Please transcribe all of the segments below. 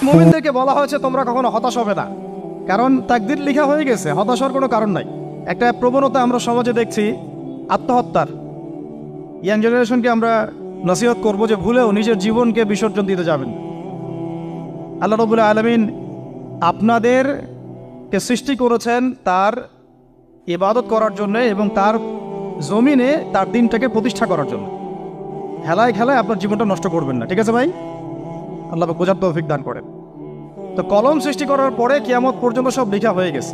মুমিনদেরকে বলা হয়েছে তোমরা কখনো হতাশ হবে না, কারণ তাকদীর লেখা হয়ে গেছে, হতাশার কোনো কারণ নাই। একটা প্রবণতা আমরা সমাজে দেখছি আত্মহত্যার। ইয়াং জেনারেশনকে আমরা নসিহত করব যে ভুলেও নিজের জীবনকে বিসর্জন দিতে যাবেন। আল্লাহ রাব্বুল আলামিন আপনাদেরকে সৃষ্টি করেছেন তার ইবাদত করার জন্য এবং তার জমিনে তার দিনটাকে প্রতিষ্ঠা করার জন্য। খেলায় খেলায় আপনার জীবনটা নষ্ট করবেন না, ঠিক আছে ভাই? আল্লাহ বোঝার তৌফিক দান করেন। তো কলম সৃষ্টি করার পরে কিয়ামত পর্যন্ত সব লেখা হয়ে গেছে।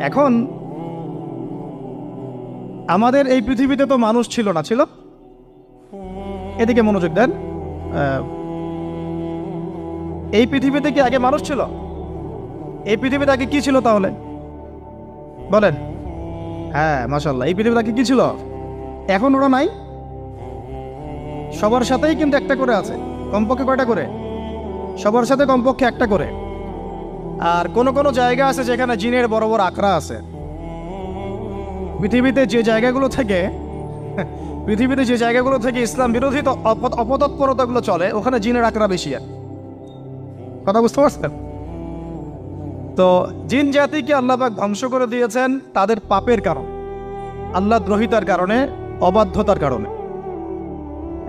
এখন আমাদের এই পৃথিবীতে তো মানুষ ছিল না, ছিল? এদিকে মনোযোগ দেন। এই পৃথিবীতে কি আগে মানুষ ছিল? এই পৃথিবীতে আগে কি ছিল তাহলে বলেন? হ্যাঁ, মাশাআল্লাহ। এই পৃথিবীতে আগে কি ছিল? এখন ওরা নাই? সবার সাথেই কিন্তু একটা করে আছে। কমপক্ষে কয়টা করে? সবার সাথে কমপক্ষে একটা করে। আর কোন কোন জায়গা আছে যেখানে জিনের বড় বড় আখড়া আছে। পৃথিবীতে যে জায়গাগুলো থেকে ইসলাম বিরোধী অপতৎপরতাগুলো চলে, ওখানে জিনের আখড়া বেশি। আর কথা বুঝতে পারছেন? তো জিন জাতিকে আল্লাহ পাক ধ্বংস করে দিয়েছেন তাদের পাপের কারণ, আল্লাহ দ্রোহিতার কারণে, অবাধ্যতার কারণে।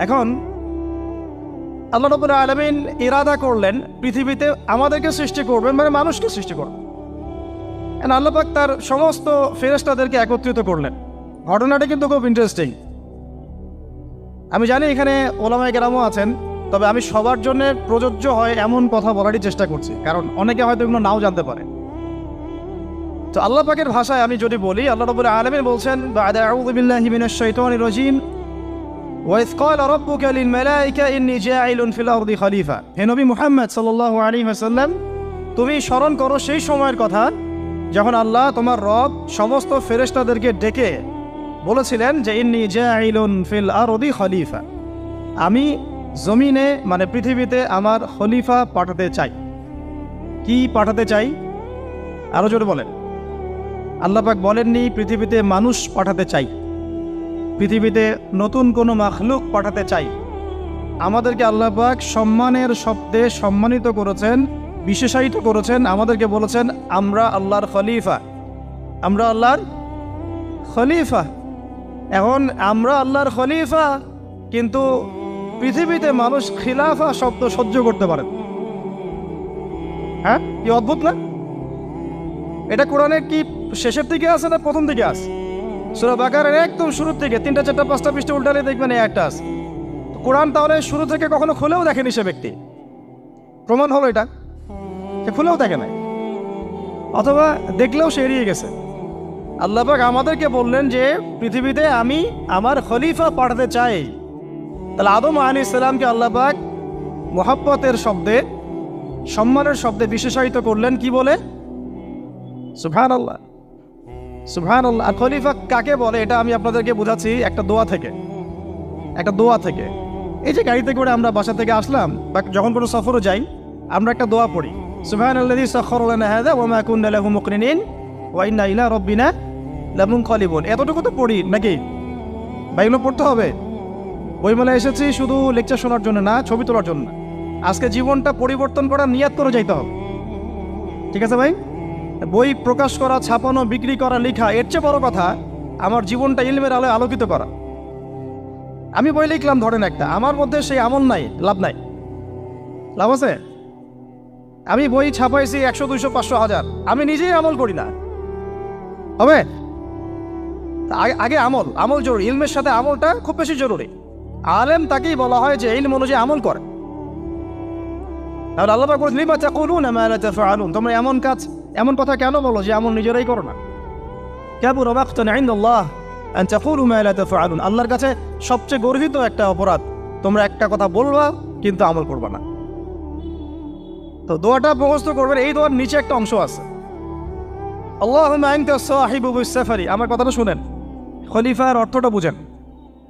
এখন আল্লাহ রাব্বুল আলামিন ইরাদা করলেন পৃথিবীতে আমাদেরকে সৃষ্টি করবেন, মানে মানুষকে সৃষ্টি করবেন। আল্লাহ পাক তার সমস্ত ফেরেশতাদেরকে একত্রিত করলেন। ঘটনাটা কিন্তু খুব ইন্টারেস্টিং। আমি জানি এখানে ওলামায়ে কেরামও আছেন, তবে আমি সবার জন্য প্রযোজ্য হয় এমন কথা বলারই চেষ্টা করছি, কারণ অনেকে হয়তো এগুলো নাও জানতে পারে। তো আল্লাহ পাকের ভাষায় আমি যদি বলি, আল্লাহ রাব্বুল আলামিন বলছেন, বা'দা আউযু বিল্লাহি মিনাশ শাইতানির রাজীম, وَإِذْ قَالَ رَبُّكَ لِلْمَلَائِكَةِ إِنِّي جَاعِلٌ فِي الْأَرْضِ خَلِيفَةً। হে নবী মুহাম্মদ সাল্লাল্লাহু আলাইহি ওয়াসাল্লাম, তুমি স্মরণ করো সেই সময়ের কথা যখন আল্লাহ তোমার রব সমস্ত ফেরেশতাদেরকে ডেকে বলেছিলেন যে ইন্নী জাইলুন ফিল আরদি খলিফা, আমি জমিনে মানে পৃথিবীতে আমার খলিফা পাঠাতে চাই। কি পাঠাতে চাই? আরো জোরে বলেন। আল্লাহ পাক বলেননি পৃথিবীতে মানুষ পাঠাতে চাই, পৃথিবীতে নতুন কোনো মাখলুক পাঠাতে চাই। আমাদেরকে আল্লাহ পাক সম্মানের শব্দে সম্মানিত করেছেন, বিশেষায়িত করেছেন। আমাদেরকে বলেছেন আমরা আল্লাহর খলিফা, আমরা আল্লাহর খলিফা। এখন আমরা আল্লাহর খলিফা, কিন্তু পৃথিবীতে মানুষ খিলাফা শব্দ সহ্য করতে পারে। হ্যাঁ, কি অদ্ভুত না? এটা কোরআনের কি শেষের দিকে আছে না প্রথম দিকে আছে? সূরা বাকারার একদম শুরুর থেকে 3টা 4টা 5টা পৃষ্ঠা উল্টালে দেখবেন এই একটা আছে। কোরআন তাহলে শুরু থেকে কখনো খুলেও দেখেনি সে ব্যক্তি। প্রমাণ হলো এটা, সে খুলেও দেখে নাই, অথবা দেখলেও সে এড়িয়ে গেছে। আল্লাহ পাক আমাদেরকে বললেন যে পৃথিবীতে আমি আমার খলিফা পাঠাতে চাই। তাহলে আদম আলাইহিস সালামকে আল্লাহ পাক মুহাব্বতের শব্দে, সম্মানের শব্দে বিশেষায়িত করলেন কি বলে? সুবহানাল্লাহ, সুবহানাল্লাহ। আর খলিফা কাকে বলে এটা আমি আপনাদেরকে বোঝাচ্ছি একটা দোয়া থেকে। এই যে গাড়িতে করে আমরা বাসা থেকে আসলাম বা যখন কোনো সফরে যাই, আমরা একটা দোয়া পড়ি, সুবহানাল্লাযী সাখখারা লানা হাযা ওয়া মা কুন্না লাহু মুকরিনিন ওয়া ইন্না ইলা রাব্বিনা লামুনকালিবুন। এতটুকু তো পড়ি নাকি? বা এগুলো পড়তে হবে? বইমেলায় এসেছি শুধু লেকচার শোনার জন্য না, ছবি তোলার জন্য না। আজকে জীবনটা পরিবর্তন করার নিয়াত করে যাইতে হবে, ঠিক আছে ভাই? বই প্রকাশ করা, ছাপানো, বিক্রি করা, লেখা, এর চেয়ে বড় কথা আমার জীবনটা ইলমের আলোয় আলোকিত করা। আমি বই লিখলাম ধরেন একটা, আমার মধ্যে সেই আমল নাই, লাভ নাই। লাভ আছে? আমি বই ছাপাইছি 100, 200, 500, 1000, আমি নিজেই আমল করি না, হবে? আগে আমল জরুরি। ইলমের সাথে আমলটা খুব বেশি জরুরি। আলেম তাকেই বলা হয় যে ইলম অনুযায়ী আমল করে। তাহলে আল্লাহ পাক বলেন লিমা তাকুলুনা মা লা তাফআলুন, তোমরা এমন কথা কেন বলো যে আমল নিজেরাই করো না? কাবুরা মাকতান ইনদাল্লাহ আন তাকুলু মা লা তাফআলুন, আল্লাহর কাছে সবচেয়ে গর্হিত একটা অপরাধ তোমরা একটা কথা বলবা কিন্তু আমল করবা না। তো দোয়াটা মুখস্থ করবেন। এই দোয়ার নিচে একটা অংশ আছে, আল্লাহুম্মা আনতা সাহিবু বিস সাফারি। আমার কথাটা শুনেন, খলিফার অর্থটা বুঝেন।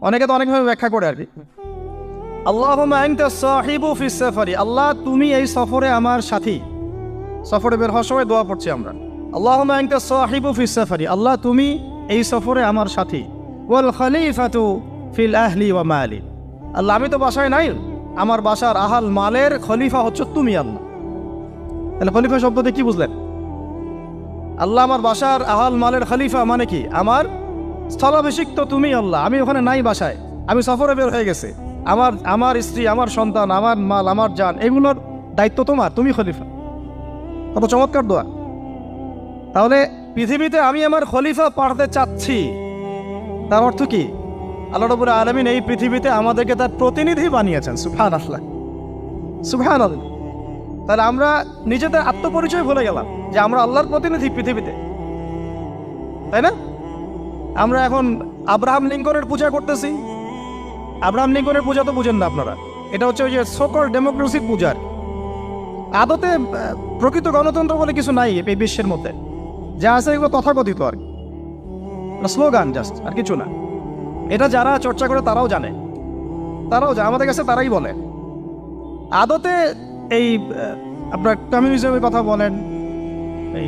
অনেকে তো অনেকভাবে ব্যাখ্যা করে আর কি। আল্লাহুম্মা আনতা সাহিবু ফিস সাফারি, আল্লাহ তুমি এই সফরে আমার সাথী। সফরে বের হওয়ার সময় দোয়া পড়ছি আমরা, আল্লাহুম্মা আনতা সাহিবু ফিস সাফারি, আল্লাহ তুমি এই সফরে আমার সাথী। ওয়াল খলিফাতু ফিল আহলি ওয়া মালি, আল্লাহ আমি তো বাসায় নাই, আমার বাসার আহাল মালের খলিফা হচ্ছে তুমি আল্লাহ। তাহলে খলিফা শব্দতে কি বুঝলেন? আল্লাহ আমার বাসার আহাল মালের খলিফা মানে কি? আমার স্থলাভিষিক্ত তুমি আল্লাহ, আমি ওখানে নাই বাসায়, আমি সফরে বের হয়ে গেছে, আমার স্ত্রী, আমার সন্তান, আমার মাল, আমার জান, এগুলোর দায়িত্ব তোমার, তুমি খলিফা। কত চমৎকার দোয়া। তাহলে পৃথিবীতে আমি আমার খলিফা পাঠাতে চাচ্ছি, তার অর্থ কি? আল্লাহ রাব্বুল আলামিন এই পৃথিবীতে আমাদেরকে তার প্রতিনিধি বানিয়েছেন। সুবহানাল্লাহ, সুবহানাল্লাহ। তাহলে আমরা নিজেদের আত্মপরিচয় ভুলে গেলাম যে আমরা আল্লাহর প্রতিনিধি পৃথিবীতে, তাই না? আমরা এখন আব্রাহাম লিঙ্কনের পূজা করতেছি। আব্রাহাম লিঙ্কনের পূজা তো বুঝেন না আপনারা, এটা হচ্ছে ওই যে সোকল ডেমোক্রেসির পূজার। আদতে প্রকৃত গণতন্ত্র বলে কিছু নাই এই বিশ্বের মধ্যে, যা আছে এগুলো তথাকথিত আর কি, স্লোগান জাস্ট, আর কিছু না। এটা যারা চর্চা করে তারাও জানে, আমাদের কাছে তারাই বলে। আদতে এই আপনার কমিউনিজমের কথা বলেন, এই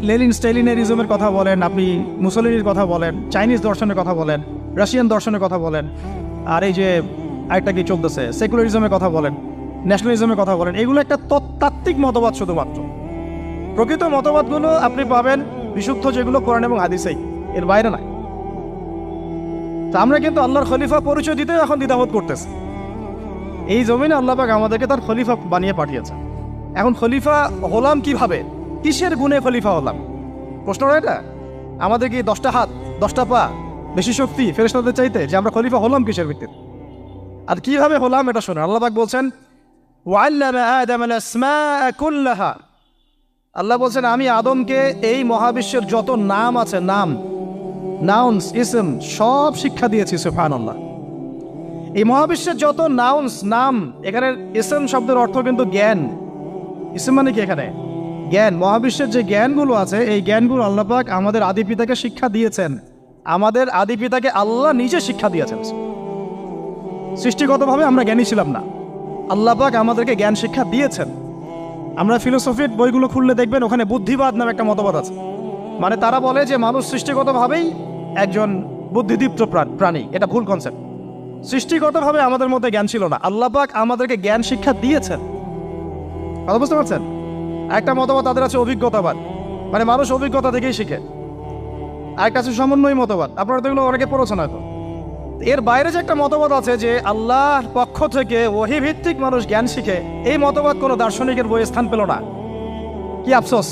লেনিন স্টেলিনারিজমের কথা বলেন, আপনি মুসলিনের কথা বলেন, চাইনিজ দর্শনের কথা বলেন, রাশিয়ান দর্শনের কথা বলেন, আর এই যে আরেকটা কি চলতেছে সেকুলারিজমের কথা বলেন, ন্যাশনালিজমের কথা বলেন, এগুলো একটা তাত্ত্বিক মতবাদ শুধুমাত্র। প্রকৃত মতবাদগুলো আপনি পাবেন বিশুদ্ধ যেগুলো কোরআন এবং হাদিসেই, এর বাইরে নাই। তা আমরা কিন্তু আল্লাহর খলিফা পরিচয় দিতে এখন দ্বিধাবোধ করতেছি। এই জমিনে আল্লাহ পাক আমাদেরকে তার খলিফা বানিয়ে পাঠিয়েছে। এখন খলিফা হলাম কিভাবে? কিসের গুণে খলিফা হলাম? প্রশ্নটা এটা। আমাদের কি 10টা হাত, 10টা পা, বেশি শক্তি ফেরেশতাদের চাইতে, যে আমরা খলিফা হলাম কিসের ভিত্তিতে? আর কিভাবে হলাম এটা শুনুন। আল্লাহ পাক বলছেন, ওয়াল্লামা আদামাল আসমাআ কুল্লাহা। আল্লাহ বলছেন আমি আদমকে এই মহাবিশ্বের যত নাম আছে, নাউন্স, ইসম, সব শিক্ষা দিয়েছি। সুবহানাল্লাহ। এই মহাবিশ্বের যত নাম, এখানে ইসম শব্দের অর্থ কিন্তু জ্ঞান। ইসম মানে কি? এখানে জ্ঞান। মহাবিশ্বের যে জ্ঞানগুলো আছে, এই জ্ঞানগুলো আল্লাহ পাক আমাদের আদি পিতাকে শিক্ষা দিয়েছেন। আমাদের আদি পিতাকে আল্লাহ নিজে শিক্ষা দিয়েছেন। সৃষ্টিগতভাবে আমরা জ্ঞানী ছিলাম না, আল্লাহ পাক আমাদেরকে জ্ঞান শিক্ষা দিয়েছেন। আমরা ফিলোসফির বইগুলো খুললে দেখবেন ওখানে বুদ্ধিবাদ নামে একটা মতবাদ আছে। মানে তারা বলে যে মানুষ সৃষ্টিগতভাবেই একজন বুদ্ধিদীপ্ত প্রাণী। এটা ভুল কনসেপ্ট। সৃষ্টিগতভাবে আমাদের মধ্যে জ্ঞান ছিল না, আল্লাহ পাক আমাদেরকে জ্ঞান শিক্ষা দিয়েছেন। কথা বুঝতে পারছেন? একটা মতবাদ তাদের আছে অভিজ্ঞতাবাদ, মানে মানুষ অভিজ্ঞতা থেকেই শিখে। আরেকটা আছে সমন্বয় মতবাদ, আপনারা তো এগুলো অনেকে পড়েছেন হয়তো। এর বাইরে যে একটা মতবাদ আছে যে আল্লাহর পক্ষ থেকে ওহী ভিত্তিক মানুষ জ্ঞান শিখে, এই মতবাদ কোনো দার্শনিকের বইয়ে স্থান পেল না। কি আফসোস,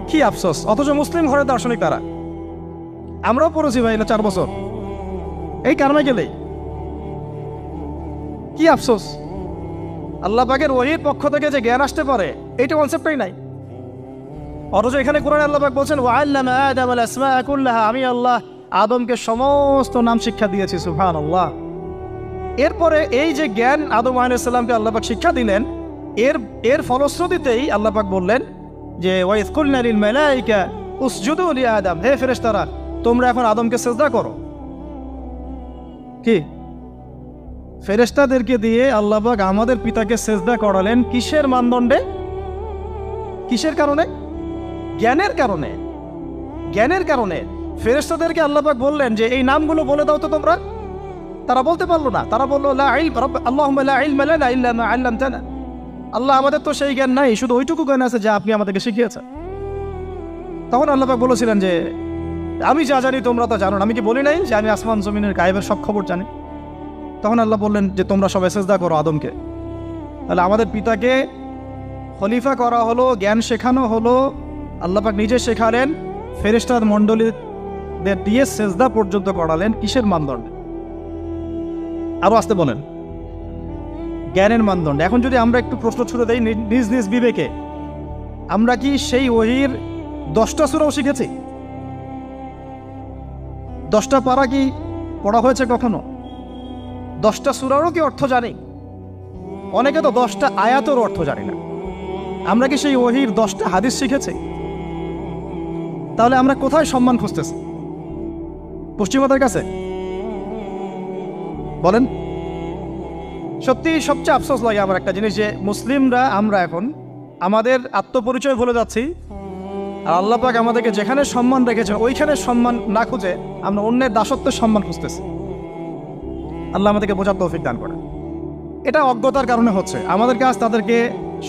কি আফসোস। অথচ মুসলিম ঘরের দার্শনিক তারা। আমরাও পড়েছি ভাই, 4 বছর এই কারণে গেলেই। কি আফসোস, আল্লাহ পাকের ওহীর পক্ষ থেকে যে জ্ঞান আসতে পারে এইটা কনসেপ্টই নাই। অথচ এখানে কোরআনে আল্লাহ পাক বলছেন, ওয়াল্লামা আদামাল আসমাআ কুল্লাহা, আমি আল্লাহ আদমকে সমস্ত নাম শিক্ষা দিয়েছি। সুবহানাল্লাহ। এরপরে এই যে জ্ঞান আদম আলাইহিস সালামকে আল্লাহ পাক শিক্ষা দিলেন, এর ফলশ্রুতিতেই আল্লাহ পাক বললেন যে ওয়াইয কুলনা লিল মালাইকা উসজুদু লি আদম, হে ফেরেশতারা তোমরা এখন আদমকে সিজদা করো। কি ফেরেশতাদেরকে দিয়ে আল্লাহ পাক আমাদের পিতাকে সিজদা করালেন কিসের মানদণ্ডে? কিসের কারণে? জ্ঞানের কারণে। জ্ঞানের কারণে ফেরেশতাদেরকে আল্লাহ পাক বললেন যে এই নামগুলো বলে দাও তো তোমরা। তারা বলতে পারলো না। তারা বললো লা ইলম আল্লাহুম্মা লা ইলমা লানা ইল্লা মা আল্লামতানা। আল্লাহ আমাদের তো সেই জ্ঞান নাই, শুধু ওইটুকু জ্ঞান আছে যা আপনি আমাদেরকে শিখিয়েছেন। তখন আল্লাহ পাক বলেছিলেন যে আমি যা জানি তোমরা তো জানো না। আমি কি বলি নাই যে আমি আসমান জমিনের গায়েবের সব খবর জানি? তখন আল্লাহ বললেন যে তোমরা সবাই সিজদা করো আদমকে। তাহলে আমাদের পিতাকে খলিফা করা হলো, জ্ঞান শেখানো হলো, আল্লাহ পাক নিজে শেখালেন, ফেরেশতার মণ্ডলীদের দিয়ে সিজদা পর্যন্ত করালেন। কিসের মানদণ্ডে? আরো আসতে বলেন, জ্ঞানের মানদণ্ডে। এখন যদি আমরা একটু প্রশ্ন ছুড়ে দেই নিজ নিজ বিবেকে, আমরা কি সেই ওহীর 10টা সূরাও শিখেছি? 10টা পারা কি পড়া হয়েছে কখনো? 10টা সূরারও কি অর্থ জানি? অনেকে তো 10টা আয়াতের অর্থ জানি না। আমরা কি সেই ওহীর 10টা হাদিস শিখেছি? তাহলে আমরা কোথায় সম্মান খুঁজতেছি? পশ্চিমাদের কাছে? বলেন। সত্যি সবচেয়ে আফসোস লাগে আমার একটা জিনিস, যে মুসলিমরা আমরা এখন আমাদের আত্মপরিচয় ভুলে যাচ্ছি, আর আল্লাহ পাক আমাদেরকে যেখানে সম্মান রেখেছে ওইখানে সম্মান না খুঁজে আমরা অন্যের দাসত্বের সম্মান খুঁজতেছি। আল্লাহ আমাদেরকে বোঝার তৌফিক দান করেন। এটা অজ্ঞতার কারণে হচ্ছে। আমাদের কাজ তাদেরকে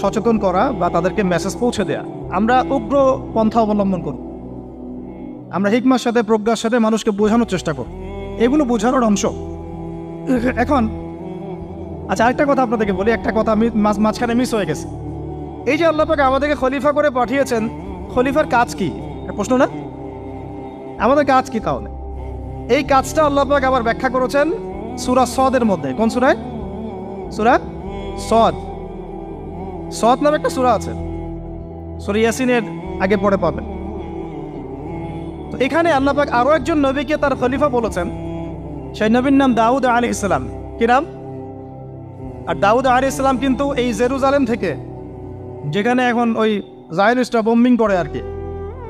সচেতন করা বা তাদেরকে মেসেজ পৌঁছে দেয়া। আমরা উগ্র পন্থা অবলম্বন করব, আমরা হিকমার সাথে প্রজ্ঞার সাথে মানুষকে বোঝানোর চেষ্টা করব, এগুলো বোঝানোর অংশ। এখন আচ্ছা, আরেকটা কথা আপনাদেরকে বলি, একটা কথা আমি মাঝখানে মিস হয়ে গেছে। এই যে আল্লাহ পাক আমাদেরকে খলিফা করে পাঠিয়েছেন, খলিফার কাজ কি? প্রশ্ন না? আমাদের কাজ কি তাহলে? এই কাজটা আল্লাহ পাক আবার ব্যাখ্যা করেছেন সূরা সদের মধ্যে। কোন সূরায়? সূরা সদ। সদ নামে একটা সূরা আছে, সূরা ইয়াসিনের আগে পড়ে পাবেন। তো এখানে আল্লাহ পাক আরো একজন নবীকে তার খলিফা বলেছেন। সেই নবীর নাম দাউদ আলাইহিস সালাম। কি নাম? আর দাউদ আলাইহিস সালাম কিন্তু এই জেরুজালেম থেকে, যেখানে এখন ওই জায়নিস্টরা বোম্বিং করে আর কি,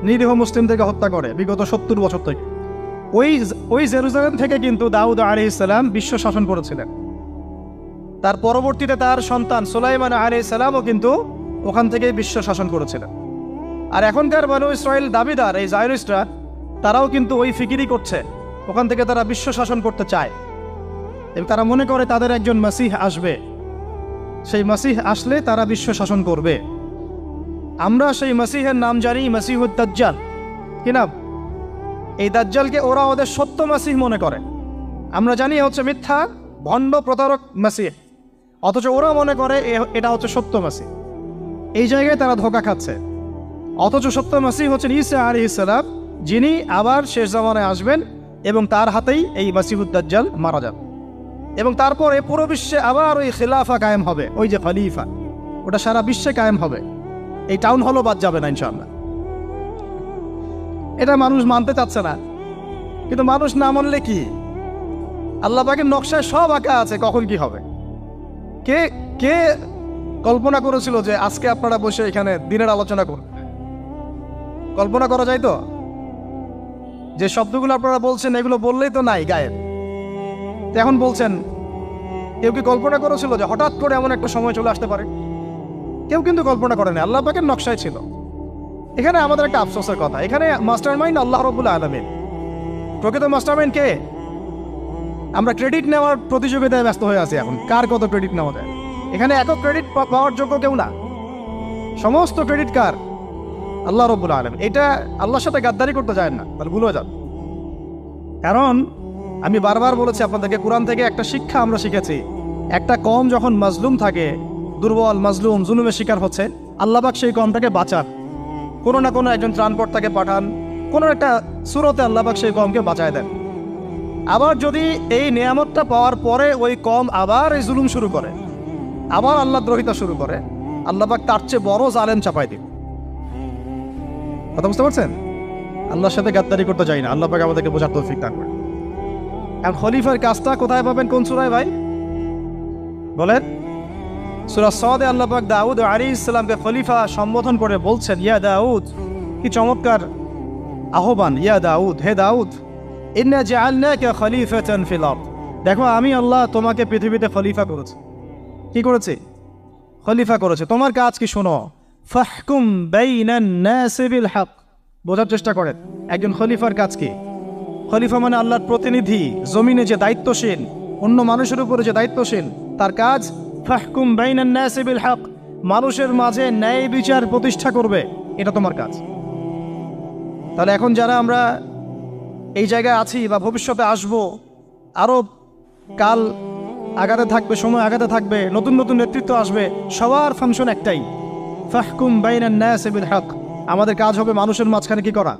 নিরীহ মুসলিমদেরকে হত্যা করে বিগত 70 বছর থেকে, ওই জেরুজালেম থেকে কিন্তু দাউদ আলাইহিস সালাম বিশ্ব শাসন করেছিলেন। তার পরবর্তীতে তার সন্তান সুলাইমান আলাইহিস সালামও কিন্তু ওখান থেকে বিশ্ব শাসন করেছিলেন। আর এখনকার বনু ইসরাইল দাবিদার এই জায়নিস্টরা, তারাও কিন্তু ওই ফিকিরই করছে, ওখান থেকে তারা বিশ্ব শাসন করতে চায় এবং তারা মনে করে তাদের একজন মাসিহ আসবে, সেই মাসিহ আসলে তারা বিশ্ব শাসন করবে। আমরা সেই মাসিহের নাম জানি মাসিহুদ দাজ্জাল। কি নাম? এই দাজ্জালকে ওরা ওদের সত্য মাসিহ মনে করে, আমরা জানি হচ্ছে মিথ্যা ভণ্ড প্রতারক মাসিহ, অথচ ওরা মনে করে এটা হচ্ছে সত্য মাসিহ। এই জায়গায় তারা ধোঁকা খাচ্ছে। অথচ সত্য মাসিহ হচ্ছেন ঈসা আলাইহিস সালাম, যিনি আবার শেষ জামানায় আসবেন এবং তার হাতেই এই মাসিহুদ দাজ্জাল মারা যাবে এবং তারপরে পুরো বিশ্বে আবার ওই খিলাফা কায়েম হবে। ওই যে খলিফা, ওটা সারা বিশ্বে কায়েম হবে। এই টাউন হলও বাদ যাবে না ইনশাআল্লাহ। এটা মানুষ মানতে চাচ্ছে না, কিন্তু মানুষ না মানলে কি? আল্লাহ পাকের নকশায় সব আঁকা আছে কখন কি হবে। কে কে কল্পনা করেছিল যে আজকে আপনারা বসে এখানে দিনের আলোচনা করবেন? কল্পনা করা যায় তো? যে শব্দগুলো আপনারা বলছেন এগুলো বললেই তো নাই গায়েব, এখন বলছেন। কেউ কি কল্পনা করেছিল যে হঠাৎ করে এমন একটা সময় চলে আসতে পারে? কেউ কিন্তু কল্পনা করেনি, আল্লাহ পাকের নকশায় ছিল। এখানে আমাদের একটা আফসোসের কথা, এখানে মাস্টার মাইন্ড আল্লাহ রাব্বুল আলামিন। প্রকৃত মাস্টার মাইন্ড কে? আমরা ক্রেডিট নেওয়ার প্রতিযোগিতায় ব্যস্ত হয়ে আছি এখন, কার কত ক্রেডিট নেওয়া যায়। এখানে একক ক্রেডিট পাওয়ার যোগ্য কেউ না, সমস্ত ক্রেডিট কার? আল্লাহ রাব্বুল আলামিন। এটা আল্লাহর সাথে গাদ্দারি করতে যায় না, তাহলে ভুল হয়ে যান। কারণ আমি বারবার বলেছি আপনাদেরকে, কোরআন থেকে একটা শিক্ষা আমরা শিখেছি, একটা কম যখন মাজলুম থাকে, দুর্বল মাজলুম জুলুমের শিকার হচ্ছে, আল্লাহ পাক সেই কমটাকে বাঁচান, কোনো না কোনো একজন ত্রাণকর্তাকে পাঠান, কোনো একটা সূরতে আল্লাহ পাক সেই কমকে বাঁচায় দেন। আবার যদি এই নিয়ামতটা পাওয়ার পরে ওই কম আবার এই জুলুম শুরু করে, আবার আল্লাহ দ্রোহিতা শুরু করে, আল্লাহ পাক তার চেয়ে বড় জালেম চাপাই দিন। কথা বুঝতে পারছেন? আল্লাহর সাথে গাদ্দারি করতে চাই না, আল্লাহ পাক আমাদেরকে বোঝার তৌফিক দান করেন। এখন খলিফার কাজটা কোথায় পাবেন? কোন সূরায় ভাই বলেন? সূরা সদে আল্লাহ পাক দাউদ আলাইহিস সালামকে খলিফা সম্বোধন করে বলছেন, ইয়া দাউদ। কি চমৎকার আহ্বান! ইয়া দাউদ, হে দাউদ, ইন্না জাআলনাকা খলিফাতান ফিল আরদ। দেখো, আমি আল্লাহ তোমাকে পৃথিবীতে খলিফা করেছি। কি করেছি? খলিফা করেছে। তোমার কাজ কি শোনো। ফাহকুম বাইনান নাসি বিল হক। বোঝার চেষ্টা করেন একজন খলিফার কাজ কি। খলিফা মানে আল্লাহর প্রতিনিধি, জমিনে যে দায়িত্বশীল, অন্য মানুষের উপরে যে দায়িত্বশীল, তার কাজ ফাহকুম বাইনান নাসি বিল হক, মানুষের মাঝে ন্যায় বিচার প্রতিষ্ঠা করবে, এটা তোমার কাজ। তাহলে এখন যারা আমরা এই জায়গায় আছি বা ভবিষ্যতে আসব, আরও কাল আগাতে থাকবে, সময় আগাতে থাকবে, নতুন নতুন নেতৃত্ব আসবে, সবার ফাংশন একটাই, ফাহকুম বাইনান নাসি বিল হক। আমাদের কাজ হবে মানুষের মাঝখানে কি করা?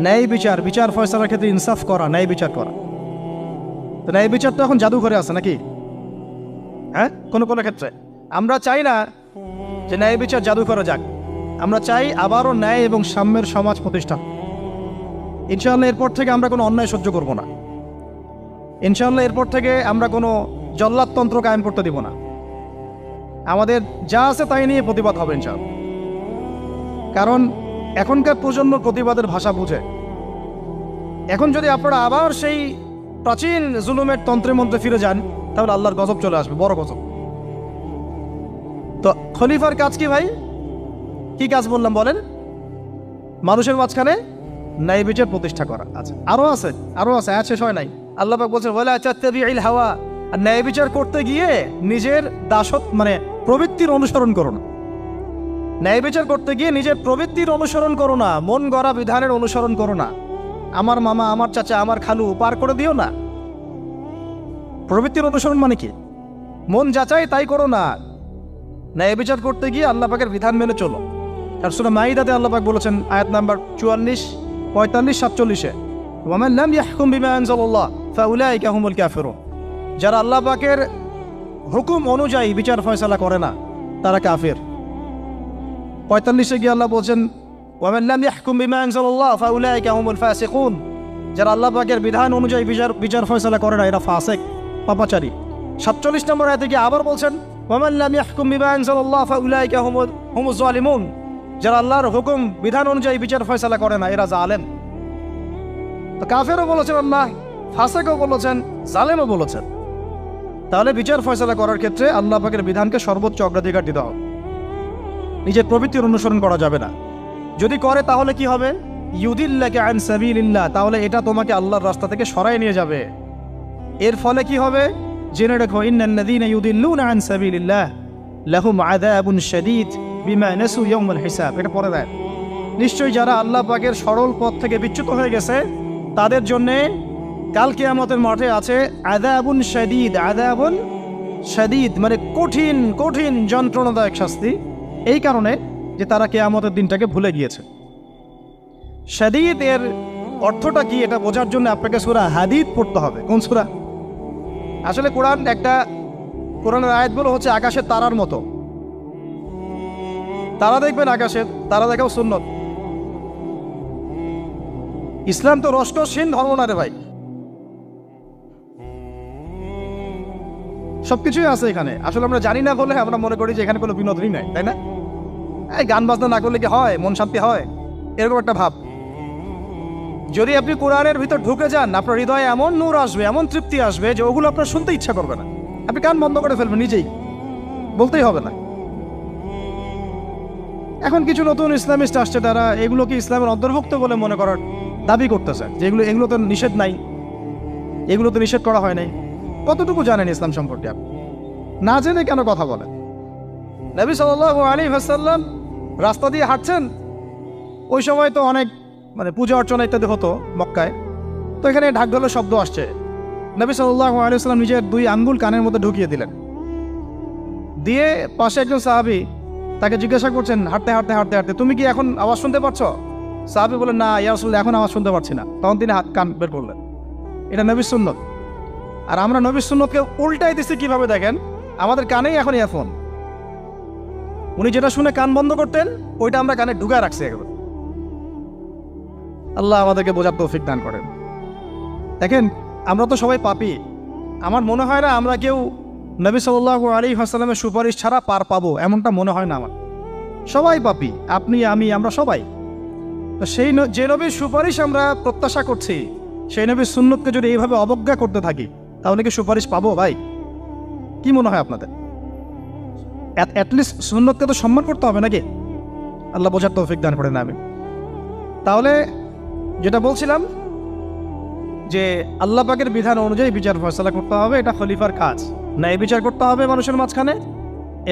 ন্যায় বিচার, বিচার ফয়সালার ক্ষেত্রে ইনসাফ করা, ন্যায় বিচার করা। তো ন্যায় বিচার তো এখন জাদুঘরে আছে নাকি? হ্যাঁ, কোনো কোনো ক্ষেত্রে আমরা চাই না যে ন্যায় বিচার জাদুঘরে যাক, আমরা চাই আবারও ন্যায় এবং সাম্যের সমাজ প্রতিষ্ঠা। ইনশাআল্লাহ এরপর থেকে আমরা কোনো অন্যায় সহ্য করব না। ইনশাআল্লাহ এরপর থেকে আমরা কোনো জল্লাদতন্ত্র কায়েম করতে দিব না। আমাদের যা আছে তাই নিয়ে প্রতিবাদ হবে ইনশাআল্লাহ। কারণ এখনকার প্রজন্ম প্রতিবাদের ভাষা বুঝে। এখন যদি আপনারা আবার সেই প্রাচীন জুলুমের তন্ত্রে মন্ত্রে ফিরে যান, তাহলে আল্লাহর গজব চলে আসবে, বড় গজব। তো খলিফার কাজ কি ভাই? কি কাজ বললাম বলেন? মানুষের মাঝখানে ন্যায় বিচার প্রতিষ্ঠা করা। আচ্ছা, আরো আছে, আরো আছে, আয়াত শেষ হয় নাই। আল্লাহ পাক বলছেন, ওয়ালা তাত্তাবিউল হাওয়া আর ন্যায় বিচার করতে গিয়ে নিজের দাসত্ব মানে প্রবৃত্তির অনুসরণ করো না। ন্যায় বিচার করতে গিয়ে নিজের প্রবৃত্তির অনুসরণ করো না, মন গড়া বিধানের অনুসরণ করো না। আমার মামা, আমার চাচা, আমার খালু পার করে দিও না। প্রবৃত্তির অনুসরণ মানে কি? মন যাচাই তাই করো না। ন্যায় বিচার করতে গিয়ে আল্লাহ পাকের বিধান মেনে চলো। আর সূরা মাইদাতে আল্লাহ পাক বলেছেন আয়াত নাম্বার 44, 45, 47-এ, ওয়ামান লাম ইয়াহকুম বিমা আনজালাল্লাহ ফাউলাইকা হুমুল কাফিরুন। যারা আল্লাহ পাকের হুকুম অনুযায়ী বিচার ফয়সালা করে না তারা কাফির। 45-এ গিয়ে আল্লাহ বলছেন ওয়ামান লাম ইয়াহকুম বিমা আনজালাল্লাহ ফাউলাইকা হুমুল ফাসিকুন। যারা আল্লাহ পাকের বিধান অনুযায়ী বিচার ফয়সালা করে না এরা ফাসিক, পাপাচারী। 47 নম্বর আয়াতে গিয়ে আবার বলছেন ওয়ামান লাম ইয়াহকুম বিমা আনজালাল্লাহ ফাউলাইকা হুমুজ জালিমুন। যারা আল্লাহর হুকুম বিধান অনুযায়ী বিচার ফয়সালা করে না এরা জালেম। তো কাফেরও বলেছেন আল্লাহ, ফাসিকও বলেছেন, জালেমও বলেছেন। তাহলে বিচার ফয়সালা করার ক্ষেত্রে আল্লাহ পাকের বিধানকে সর্বোচ্চ অগ্রাধিকার দিতে হবে। নিজের প্রবৃত্তির অনুসরণ করা যাবে না। যদি করে তাহলে কি হবে? ইউদিল্লাকা আন সাবিলিল্লাহ, তাহলে এটা তোমাকে আল্লাহর রাস্তা থেকে সরায় নিয়ে যাবে। এর ফলে কি হবে? জেনে রাখো, ইন্নাল্লাযীনা ইউদিল্লুনা আন সাবিলিল্লাহ লাহুম আযাবুন শাদীদ বিমা নাসু ইয়াউমাল হিসাব। এটা পড়ে দেয়, নিশ্চয়ই যারা আল্লাহ পাকের সরল পথ থেকে বিচ্যুত হয়ে গেছে তাদের জন্যে কাল কিয়ামতের মাঠে আছে আযাবুন শাদীদ। আযাবুন শাদীদ মানে কঠিন কঠিন যন্ত্রণাদায়ক শাস্তি, এই কারণে যে তারা কিয়ামতের দিনটাকে ভুলে গিয়েছে। শাদীদ এর অর্থটা কি এটা বোঝার জন্য আপনাকে সূরা হাদীদ পড়তে হবে। কোন সূরা? আসলে কোরআনের আয়াতগুলো হচ্ছে আকাশের তারার মতো। তারা দেখবেন আকাশের, তারা দেখাও সুন্নত। ইসলাম তো রসকসহীন ধর্ম না রে ভাই, সবকিছুই আছে এখানে। আসলে আমরা জানি না বলে আমরা মনে করি যে এখানে কোনো বিনোদনই নাই, তাই না? এই গান বাজনা না করলে কি হয়? মন শান্তি হয়? এরকম একটা ভাব। যদি আপনি কোরআনের ভিতর ঢুকে যান, আপনার হৃদয়ে এমন নূর আসবে, এমন তৃপ্তি আসবে যে ওগুলো আপনার শুনতে ইচ্ছা করবে না। আপনি কান বন্ধ করে ফেলবেন, নিজেই বলতেই হবে না। এখন কিছু নতুন ইসলামিস্ট আসছে, তারা এগুলোকে ইসলামের অন্তর্ভুক্ত বলে মনে করার দাবি করতেছে যে এগুলো তো নিষেধ নাই, এগুলো তো নিষেধ করা হয় নাই। কতটুকু জানেন ইসলাম সম্পর্কে আপনি? না জেনে কেন কথা বলেন? নবী সাল্লাল্লাহু আলাইহি ওয়াসাল্লাম রাস্তা দিয়ে হাঁটছেন, ওই সময় তো অনেক পূজা অর্চনা ইত্যাদি হতো মক্কায়। তো এখানে ঢাক ঢোলের শব্দ আসছে। নবী সাল্লাল্লাহু আলাইহি ওয়াসাল্লাম নিজের 2 আঙ্গুল কানের মধ্যে ঢুকিয়ে দিলেন, দিয়ে পাশে একজন সাহাবী তাকে জিজ্ঞাসা করছেন হাঁটতে হাঁটতে হাঁটতে হাঁটতে, তুমি কি এখন আওয়াজ শুনতে পাচ্ছ? সাহাবী বলেন, না ইয়া রাসূলুল্লাহ, এখন আওয়াজ শুনতে পাচ্ছি না। তখন তিনি কান বের করলেন। এটা নবীর সুন্নত। আর আমরা নবীর সুন্নতকে উল্টাই দিচ্ছি কিভাবে দেখেন, আমাদের কানেই এখন ইয়ারফোন। উনি যেটা শুনে কান বন্ধ করতেন ওইটা আমরা কানে ঢুকায় রাখছি একবার। আল্লাহ আমাদেরকে বোঝার তৌফিক দান করেন। দেখেন, আমরা তো সবাই পাপী। আমার মনে হয় না আমরা কেউ নবী সাল্লাল্লাহু আলাইহি ওয়াসাল্লামের সুপারিশ ছাড়া পার পাবো, এমনটা মনে হয় না আমার। সবাই পাপী, আপনি আমি আমরা সবাই। তো যে নবীর সুপারিশ আমরা প্রত্যাশা করছি, সেই নবীর সুন্নতকে যদি এইভাবে অবজ্ঞা করতে থাকি তাহলে কি সুপারিশ পাবো ভাই? কি মনে হয় আপনাদের? অ্যাটলিস্ট সুন্নতকে তো সম্মান করতে হবে নাকি? আল্লাহ বোঝার তৌফিক দান করেন। আমি তাহলে যেটা বলছিলাম যে আল্লাহ পাকের বিধান অনুযায়ী বিচার ফয়সালা করতে হবে, এটা খলিফার কাজ। ন্যায় বিচার করতে হবে মানুষের মাঝখানে,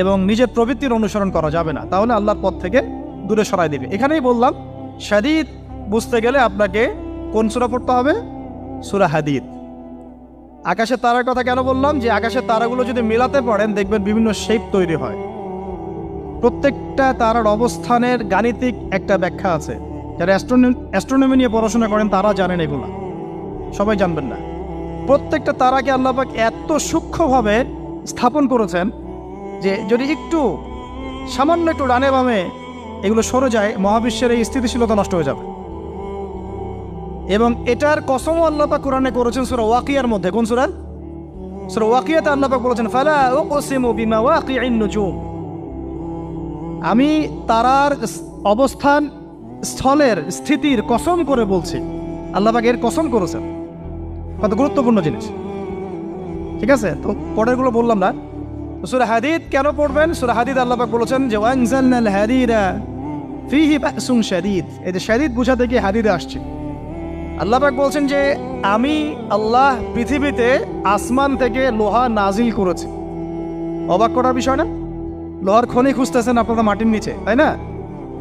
এবং নিজের প্রবৃত্তির অনুসরণ করা যাবে না, তাহলে আল্লাহর পথ থেকে দূরে সরাই দেবে। এখানেই বললাম শাদীদ বুঝতে গেলে আপনাকে কোন সূরা পড়তে হবে? সূরা হাদীদ। আকাশের তারার কথা কেন বললাম? যে আকাশের তারাগুলো যদি মেলাতে পারেন দেখবেন বিভিন্ন শেপ তৈরি হয়। প্রত্যেকটা তারার অবস্থানের গাণিতিক একটা ব্যাখ্যা আছে। যারা অ্যাস্ট্রোনমি নিয়ে পড়াশোনা করেন তারা জানেন, এগুলো সবাই জানবেন না। প্রত্যেকটা তারাকে আল্লাহ পাক এত সূক্ষ্মভাবে স্থাপন করেছেন যে যদি সামান্য একটু ডানে বামে এগুলো সরে যায়, মহাবিশ্বের এই স্থিতিশীলতা নষ্ট হয়ে যাবে। এবং এটার কসমও আল্লাহ পাক কোরআনে করেছেন সূরা ওয়াকিয়ার মধ্যে। কোন সূরা? সূরা ওয়াকিয়াতে আল্লাহ পাক বলেছেন, ফালা উকসিমু বিমাওয়াকিইন নুজুম। আমি তারার অবস্থান স্থলের স্থিতির কসম করে বলছি। আল্লাহ পাক এর কসম করেছেন। কত গুরুত্বপূর্ণ জিনিস, ঠিক আছে? তো পরেরগুলো বললাম না। সূরা হাদীদ কেন পড়বেন? সূরা হাদীদ আল্লাহ পাক বলেছেন যে ওয়ানজালনাল হাদীদা ফীহি বাসুন শাদীদ। এই যে শাদীদ বুঝাতে গিয়ে হাদীদে আসছে। আল্লাহ পাক বলছেন যে আমি আল্লাহ পৃথিবীতে আসমান থেকে লোহা নাজিল করেছি। অবাক করার বিষয় না? লোহার খনি খুঁজতেছেন আপনারা মাটির নিচে, তাই না?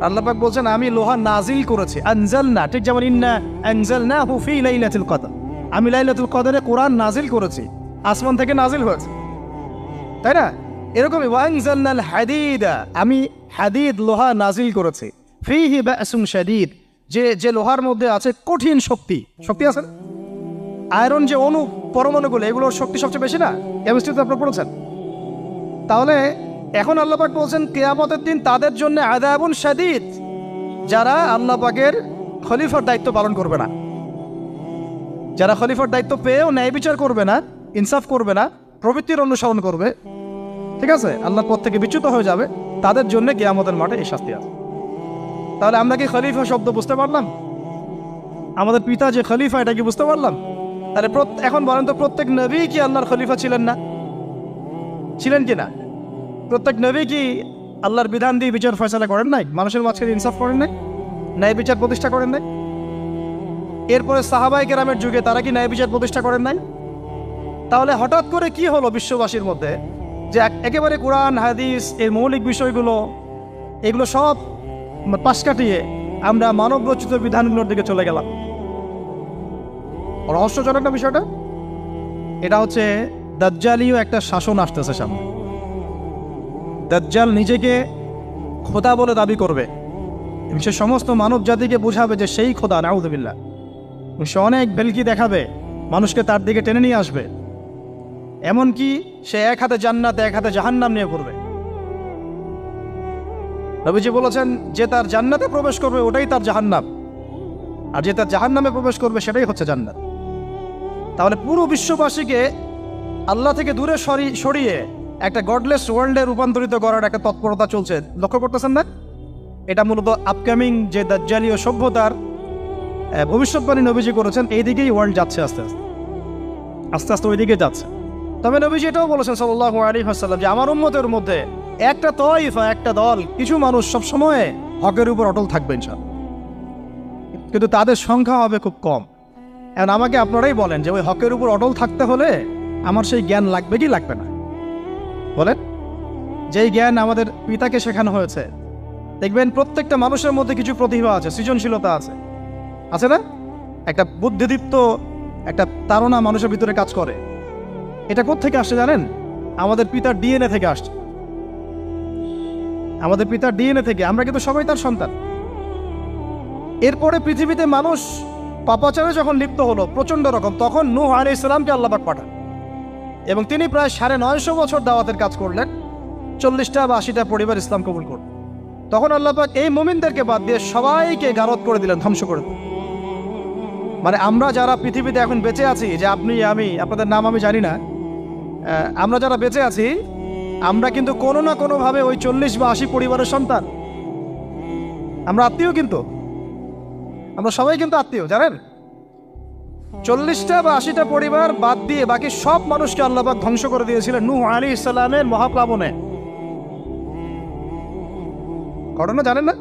আল্লাহ পাক বলছেন আমি লোহা নাজিল করেছি। আনজালনা, ঠিক যেমন ইন্না আনজালনাহু ফি লাইলাতুল কদর, আমি লাইলাতুল কদরে কোরআন নাজিল করেছি, আসমান থেকে নাজিল হয়েছে, তাই না? এরকমই ওয়ানজালনাল হাদিদা, আমি হাদিদ লোহা নাজিল করেছি, ফিহি বাসুন শাদীদ, যে লোহার মধ্যে আছে কঠিন শক্তি আছে। আয়রন যে অণু পরমাণুগুলো, এগুলোর শক্তি সবচেয়ে বেশি না? কেমিস্ট্রিতে আপনারা পড়েছেন। তাহলে এখন আল্লাহ পাক বলছেন কিয়ামতের দিন তাদের জন্য আযাবুন শাদীদ, যারা আল্লাহ পাকের খলিফার দায়িত্ব পালন করবে না, যারা খলিফার দায়িত্ব পেয়েও ন্যায় বিচার করবে না, ইনসাফ করবে না, প্রবৃত্তির অনুসরণ করবে, ঠিক আছে, আল্লাহর পথ থেকে বিচ্যুত হয়ে যাবে, তাদের জন্য কিয়ামতের মাঠে এই শাস্তি আছে। তাহলে আমরা কি খলিফা শব্দ বুঝতে পারলাম? আমাদের পিতা যে খলিফা, এটা কি বুঝতে পারলাম? তাহলে এখন বলেন তো, প্রত্যেক নবী কি আল্লাহর খলিফা ছিলেন না? ছিলেন কি না? প্রত্যেক নবী কি আল্লাহর বিধান দিয়ে বিচার ফয়সালা করেন নাই? মানুষের মাঝখানে ইনসাফ করেন নাই? ন্যায় বিচার প্রতিষ্ঠা করেন নাই? এরপরে সাহাবায়ে কেরামের যুগে তারা কি ন্যায় বিচার প্রতিষ্ঠা করেন নাই? তাহলে হঠাৎ করে কি হলো বিশ্ববাসীর মধ্যে যে একেবারে কোরআন হাদিস এর মৌলিক বিষয়গুলো, এগুলো সব পাশ কাটিয়ে আমরা মানব রচিত বিধানগুলোর দিকে চলে গেলাম? রহস্যজনক না বিষয়টা? এটা হচ্ছে দাজ্জালীয় একটা শাসন আসতেছে সামনে। দাজ্জাল নিজেকে খোদা বলে দাবি করবে এবং সে সমস্ত মানব জাতিকে বোঝাবে যে সেই খোদা, নাউযুবিল্লাহ। সে অনেক ভেলকি দেখাবে, মানুষকে তার দিকে টেনে নিয়ে আসবে। এমনকি সে এক হাতে জান্নাত এক হাতে জাহান্নাম নিয়ে ঘুরবে। নবীজি বলেছেন যে তার জান্নাতে প্রবেশ করবে ওটাই তার জাহান্নাম, আর যে তার জাহান্নামে প্রবেশ করবে সেটাই হচ্ছে জান্নাত। তাহলে পুরো বিশ্ববাসীকে আল্লাহ থেকে দূরে সরিয়ে একটা গডলেস ওয়ার্ল্ডে রূপান্তরিত করার একটা তৎপরতা চলছে, লক্ষ্য করতেছেন না? এটা মূলত আপকামিং যে দাজ্জালীয় সভ্যতার ভবিষ্যৎবাণী নবীজি করেছেন, এই দিকেই ওয়ার্ল্ড যাচ্ছে আস্তে আস্তে ওই দিকে যাচ্ছে। তবে নবীজি এটাও বলেছেন সাল্লাল্লাহু আলাইহি ওয়াসাল্লাম যে আমার উম্মতের মধ্যে একটা তয়ফা, একটা দল, কিছু মানুষ সবসময় হকের উপর অটল থাকবে ইনশাআল্লাহ, কিন্তু তাদের সংখ্যা হবে খুব কম। এখন আমাকে আপনারাই বলেন যে ওই হকের উপর অটল থাকতে হলে আমার সেই জ্ঞান লাগবে কি লাগবে না? বলেন। যেই জ্ঞান আমাদের পিতাকে শেখানো হয়েছে, দেখবেন প্রত্যেকটা মানুষের মধ্যে কিছু প্রতিভা আছে, সৃজনশীলতা আছে, আছে না? একটা বুদ্ধিদীপ্ত একটা তাড়না মানুষের ভিতরে কাজ করে। এটা কোত্থেকে আসছে জানেন? আমাদের পিতার ডিএনএ থেকে আসছে। আমাদের পিতার ডিএনএ থেকে, আমরা কিন্তু সবাই তার সন্তান। এরপরে পৃথিবীতে মানুষ পাপাচারে যখন লিপ্ত হলো প্রচন্ড রকম, তখন নূহ আলাইহিস সালামকে আল্লাহ পাক পাঠান এবং তিনি প্রায় 950 বছর দাওয়াতের কাজ করলেন। 40টা বা 80টা পরিবার ইসলাম কবুল করল। তখন আল্লাহ পাক এই মুমিনদেরকে বাদ দিয়ে সবাইকে গারদ করে দিলেন, ধ্বংস করে দিলেন। মানে আমরা যারা পৃথিবীতে এখন বেঁচে আছি, যে আপনি আমি, আপনাদের নাম আমি জানি না, আমরা যারা বেঁচে আছি, আমরা কিন্তু কোনো না কোনোভাবে ওই 40 বা 80 পরিবারের সন্তান। আমরা আত্মীয়, কিন্তু আমরা সবাই কিন্তু আত্মীয়, জানেন? 40টা বা 80টা পরিবার বাদ দিয়ে বাকি সব মানুষকে আল্লাহ পাক ধ্বংস করে দিয়েছিলেন নূহ আলাইহিস সালামের মহাপ্লাবনে। ঘটনা জানেন না?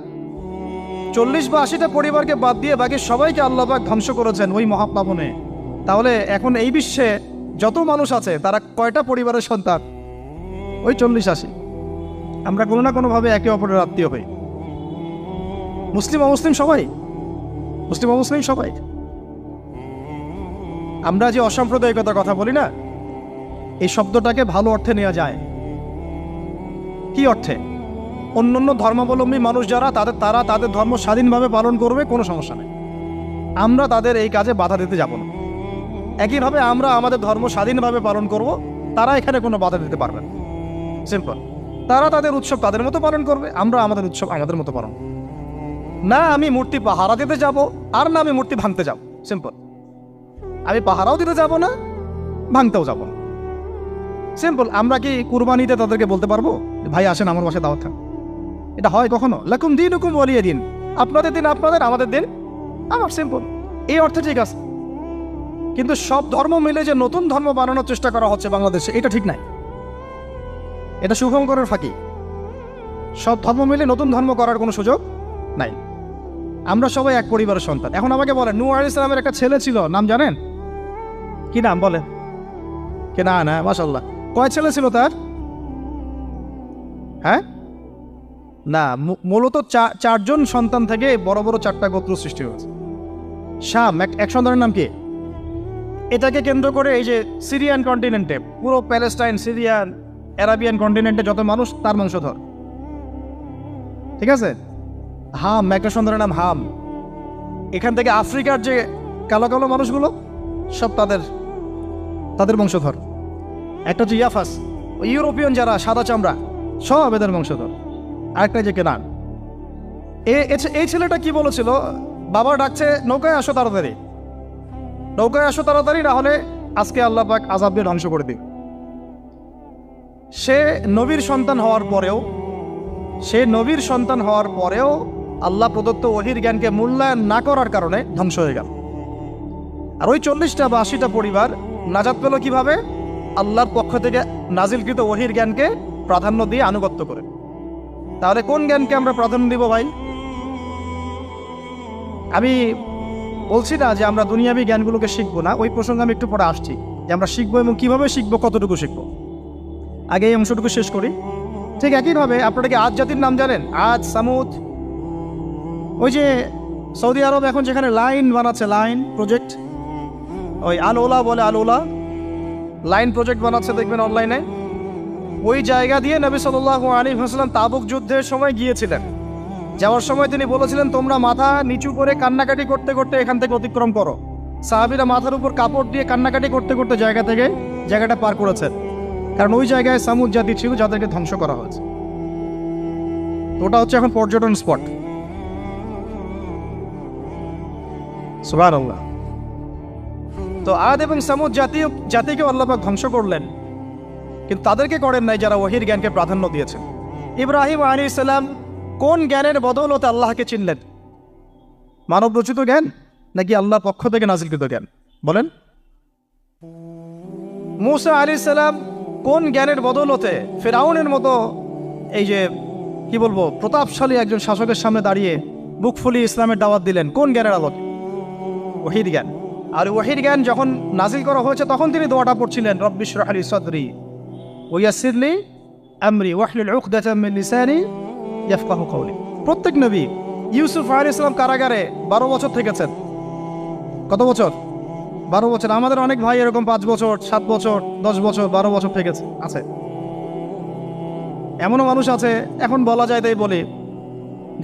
40 বা 80টা পরিবারকে বাদ দিয়ে বাকি সবাইকে আল্লাহ পাক ধ্বংস করেছেন ওই মহাপ্লাবনে। তাহলে এখন এই বিশ্বে যত মানুষ আছে তারা কয়টা পরিবারের সন্তান? ওই 40-80। আমরা কোনো না কোনোভাবে একে অপরের আত্মীয় হই। মুসলিম অমুসলিম সবাই, মুসলিম অমুসলিম সবাই। আমরা যে অসাম্প্রদায়িকতার কথা বলি না, এই শব্দটাকে ভালো অর্থে নেওয়া যায়। কি অর্থে? অন্যান্য ধর্মাবলম্বী মানুষ যারা, তারা তাদের ধর্ম স্বাধীনভাবে পালন করবে, কোনো সমস্যা নেই। আমরা তাদের এই কাজে বাধা দিতে যাব না। একইভাবে আমরা আমাদের ধর্ম স্বাধীনভাবে পালন করব, তারা এখানে কোনো বাধা দিতে পারবে না। সিম্পল। তারা তাদের উৎসব তাদের মতো পালন করবে, আমরা আমাদের উৎসব আমাদের মতো পালন করব। না আমি মূর্তি পাহারা দিতে যাব, আর না আমি মূর্তি ভাঙতে যাব। সিম্পল। আমি পাহারাও দিতে যাব না, ভাঙতেও যাব না। সিম্পল। আমরা কি কুরবানিতে তাদেরকে বলতে পারবো ভাই আসেন আমার বাসায় দাওয়াত খান? এটা হয় কখনো? লাকুম দীনুকুম ওয়ালিয়া দিন। আপনাদের দিন আপনাদের, আমাদের দিন আমার। সিম্পল। এই অর্থে ঠিক আছে। কিন্তু সব ধর্ম মিলে যে নতুন ধর্ম বানানোর চেষ্টা করা হচ্ছে বাংলাদেশে, এটা ঠিক নাই। এটা শুভঙ্করের ফাঁকি। সব ধর্ম মিলে নতুন ধর্ম করার কোনো সুযোগ নাই। আমরা সবাই এক পরিবারের সন্তান। এখন আমাকে বলেন, নূহ আলাইহিস সালামের একটা ছেলে ছিল, নাম জানেন? কি নাম বলেন? কেনান। হ্যাঁ, মাশাআল্লাহ। কয় ছেলে ছিল তার? হ্যাঁ, না, মূলত চারজন সন্তান থেকে বড় বড় চারটা গোত্র সৃষ্টি হয়েছে। শাম এক সন্তানের নাম কি? এটাকে কেন্দ্র করে এই যে সিরিয়ান কন্টিনেন্টে, পুরো প্যালেস্টাইন, সিরিয়ান, অ্যারাবিয়ান কন্টিনেন্টে যত মানুষ, তার বংশধর। ঠিক আছে? হাম, একটা সন্তানের নাম হাম। এখান থেকে আফ্রিকার যে কালো কালো মানুষগুলো সব তাদের বংশধর। একটা হচ্ছে ইয়াফাস, ইউরোপিয়ান যারা সাদা চামড়া, সব এদের বংশধর। আরেকটা যে কেনান। এই ছেলেটা কি বলেছিল? বাবা ডাকছে, নৌকায় আসো তাড়াতাড়ি, নৌকায় আসো তাড়াতাড়ি, না হলে আজকে আল্লাহ পাক আযাব দিয়ে ধ্বংস করে দিবে। সে নবীর সন্তান হওয়ার পরেও আল্লাহ প্রদত্ত ওহীর জ্ঞানকে মূল্যায়ন না করার কারণে ধ্বংস হয়ে গেল। আর ওই 40টা বা 80টা পরিবার নাজাত পেল কিভাবে? আল্লাহর পক্ষ থেকে নাজিলকৃত ওহীর জ্ঞানকে প্রাধান্য দিয়ে আনুগত্য করে। তাহলে কোন জ্ঞানকে আমরা প্রাধান্য দিব ভাই? আমি বলছি না যে আমরা দুনিয়াবী জ্ঞানগুলোকে শিখবো না, ওই প্রসঙ্গে আমি একটু পরে আসছি, যে আমরা শিখবো এবং কিভাবে শিখবো, কতটুকু শিখবো। আগে এই অংশটুকু শেষ করি। ঠিক একইভাবে আপনারা কি আদ জাতির নাম জানেন? আদ, সামুদ। ওই যে সৌদি আরব এখন যেখানে লাইন বানাচ্ছে, লাইন প্রজেক্ট, ওই আল-ওলা বলে, আল-ওলা লাইন প্রজেক্ট বানাচ্ছে, দেখবেন অনলাইনে। ওই জায়গা দিয়ে নবী সাল্লাল্লাহু আলাইহি ওয়াসাল্লাম তাবুক যুদ্ধের সময় গিয়েছিলেন। যাওয়ার সময় তিনি বলেছিলেন, তোমরা মাথা নিচু করে কান্নাকাটি করতে করতে এখান থেকে অতিক্রম করো। সাহাবীরা মাথার উপর কাপড় দিয়ে কান্নাকাটি করতে করতে জায়গাটা পার করেছেন, কারণ ওই জায়গায় সামুদ জাতি ছিল যাদেরকে ধ্বংস করা হয়েছে। ওটা হচ্ছে এখন পর্যটন স্পট। সুবহানাল্লাহ। তো আদ এবং সামুদ জাতিকে আল্লাহ পাক ধ্বংস করলেন, কিন্তু তাদেরকে করেন নাই যারা ওহীর জ্ঞানকে প্রাধান্য দিয়েছেন। ইব্রাহিম আলাইহিস সালাম কোন জ্ঞানের বদৌলতে আল্লাহকে চিনলেন? মানব রচিত জ্ঞান নাকি আল্লাহর পক্ষ থেকে নাজিলকৃত জ্ঞান? বলেন। মূসা আলাইহিস সালাম কোন জ্ঞানের বদৌলতে ফিরআউনের মতো এই যে কি বলবো প্রতাপশালী একজন শাসকের সামনে দাঁড়িয়ে বুক ফুলিয়ে ইসলামের দাওয়াত দিলেন? কোন জ্ঞানের আলোকে? ওহীর জ্ঞান। আর ওহীর জ্ঞান যখন নাজিল করা হয়েছে তখন তিনি দোয়াটা পড়ছিলেন, রব্বি ইশরাহ লি সাদরি ওয়া ইয়াসসির লি আমরি ওয়াহলুল উকদাতাম মিন লিসানি ইয়াফকাহু কওলি। প্রত্যেক নবী, ইউসুফ আলাইহিস সালাম কারাগারে 12 বছর থেকেছেন। কত বছর? 12 বছর। আমাদের অনেক ভাই এরকম 5 বছর, 7 বছর, 10 বছর, 12 বছর থেকেছে, আছে। এমনও মানুষ আছে, এখন বলা যায় তাই বলি,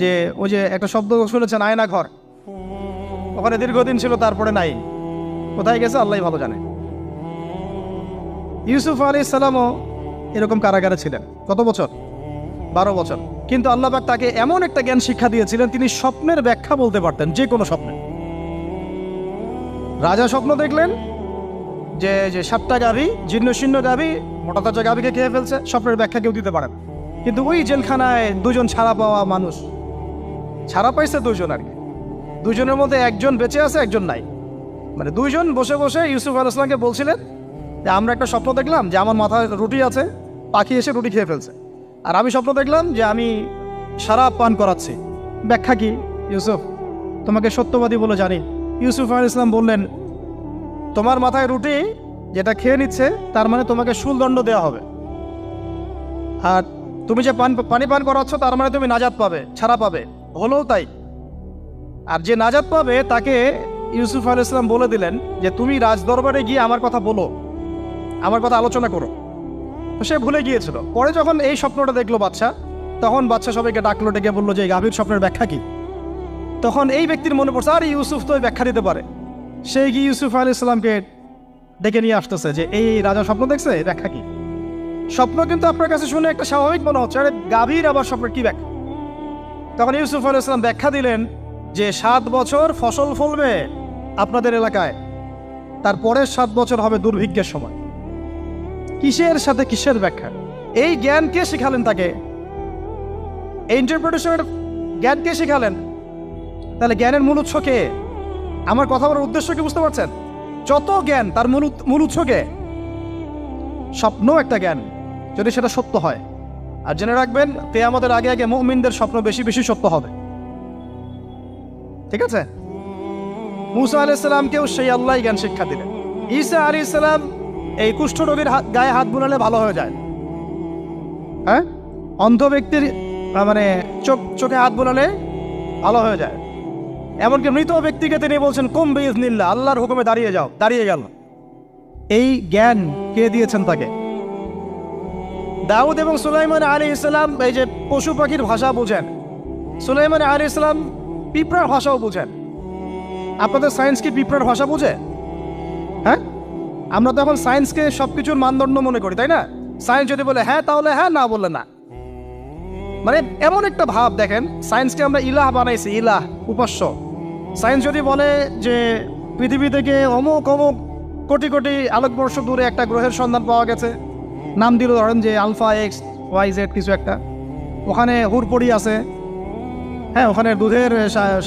যে ওই যে একটা শব্দ শুনেছেন, আয়না ঘর, ওখানে দীর্ঘদিন ছিল, তারপরে নাই, কোথায় গেছে আল্লাহই ভালো জানে। ইউসুফ আলাইহিস সালামও এরকম কারাগারে ছিলেন। কত বছর? 12 বছর। কিন্তু আল্লাহ পাক তাকে এমন একটা জ্ঞান শিক্ষা দিয়েছিলেন, তিনি স্বপ্নের ব্যাখ্যা বলতে পারতেন, যে কোনো স্বপ্নে। রাজা স্বপ্ন দেখলেন যে 7টা গাভী, জীর্ণ শীর্ণ গাভী, মোটা তাজা গাভীকে খেয়ে ফেলছে, স্বপ্নের ব্যাখ্যা কেউ দিতে পারেন। কিন্তু ওই জেলখানায় 2জন ছাড়া পাওয়া মানুষ, ছাড়া পাইছে 2জন, আর কি 2জনের মধ্যে একজন বেঁচে আছে, একজন নাই। মানে 2জন বসে বসে ইউসুফ আলাইহিস সালামকে বলছিলেন যে আমরা একটা স্বপ্ন দেখলাম যে আমার মাথায় রুটি আছে, পাখি এসে রুটি খেয়ে ফেলছে। আর আমি স্বপ্ন দেখলাম যে আমি শরাব পান করাচ্ছি, ব্যাখ্যা কি ইউসুফ? তোমাকে সত্যবাদী বলে জানি। ইউসুফ আলাইহিস সালাম বললেন, তোমার মাথায় রুটি যেটা খেয়ে নিচ্ছে, তার মানে তোমাকে শুলদণ্ড দেওয়া হবে। আর তুমি যে পানি পান করাচ্ছ, তার মানে তুমি নাজাত পাবে, ছাড়া পাবে। হলেও তাই। আর যে নাজাত পাবে তাকে ইউসুফ আলাইহিস সালাম বলে দিলেন যে তুমি রাজদরবারে গিয়ে আমার কথা বলো, আমার কথা আলোচনা করো। তো সে ভুলে গিয়েছিল। পরে যখন এই স্বপ্নটা দেখলো বাদশা, তখন বাদশা সবাইকে ডাকলো, ডেকে বললো যে এই গাভীর স্বপ্নের ব্যাখ্যা কি? তখন এই ব্যক্তির মনে পড়ছে, আরে ইউসুফ তো ব্যাখ্যা দিতে পারে। সে গিয়ে ইউসুফ আলাইহিস সালামকে ডেকে নিয়ে আসতেছে যে এই রাজা স্বপ্ন দেখছে, ব্যাখ্যা কি? স্বপ্ন কিন্তু আপনার কাছে শুনে একটা স্বাভাবিক মনে হচ্ছে, আরে গাভীর আবার স্বপ্নের কি ব্যাখ্যা? তখন ইউসুফ আলাইহিস সালাম ব্যাখ্যা দিলেন যে 7 বছর ফসল ফলবে আপনাদের এলাকায়, তারপরের 7 বছর হবে দুর্ভিক্ষের সময়। কিসের সাথে কিসের ব্যাখ্যা? এই জ্ঞান কে শিখালেন তাকে? এই ইন্টারপ্রিটেশনের জ্ঞান কে শিখালেন? তাহলে জ্ঞানের মূল উৎস কে? আমার কথা বলার উদ্দেশ্য কি বুঝতে পারছেন? যত জ্ঞান তার মূল উৎস কে? স্বপ্ন একটা জ্ঞান, যদি সেটা সত্য হয়। আর জেনে রাখবেন, কিয়ামতের আগে আগে মুমিনদের স্বপ্ন বেশি বেশি সত্য হবে। ঠিক আছে? মুসা আলাইহিস সালামকেও সেই আল্লাহই জ্ঞান শিক্ষা দিলেন। ঈসা আলাইহিস সালাম এই কুষ্ঠরোগীর গায়ে হাত বুলালে ভালো হয়ে যায়। হ্যাঁ, অন্ধ ব্যক্তির মানে চোখে হাত বুলালে ভালো হয়ে যায়। এমনকি মৃত ব্যক্তিকে তিনি বলছেন কুম বিইজনিল্লাহ, আল্লাহর হুকুমে দাঁড়িয়ে যাও, দাঁড়িয়ে গেল। এই জ্ঞান কে দিয়েছেন তাকে? দাউদ এবং সুলাইমান আলাইহিস সালাম এই যে পশু পাখির ভাষা বুঝেন, সুলাইমান আলাইহিস সালাম পিঁপড়ার ভাষাও বুঝেন। আপনাদের সায়েন্স কি পিঁপড়ার ভাষা বুঝে? হ্যাঁ, আমরা তো এখন সায়েন্সকে সবকিছুর মানদণ্ড মনে করি, তাই না? সায়েন্স যদি বলে হ্যাঁ তাহলে হ্যাঁ, না বললে না। মানে এমন একটা ভাব, দেখেন সায়েন্সকে আমরা ইলাহ বানাইছি, ইলাহ, উপাস্য। সায়েন্স যদি বলে যে পৃথিবী থেকে অমুক অমুক কোটি কোটি আলোকবর্ষ দূরে একটা গ্রহের সন্ধান পাওয়া গেছে, নাম দিল ধরেন যে আলফা এক্স ওয়াই জেড কিছু একটা, ওখানে হুড়পড়ি আছে, হ্যাঁ ওখানে দুধের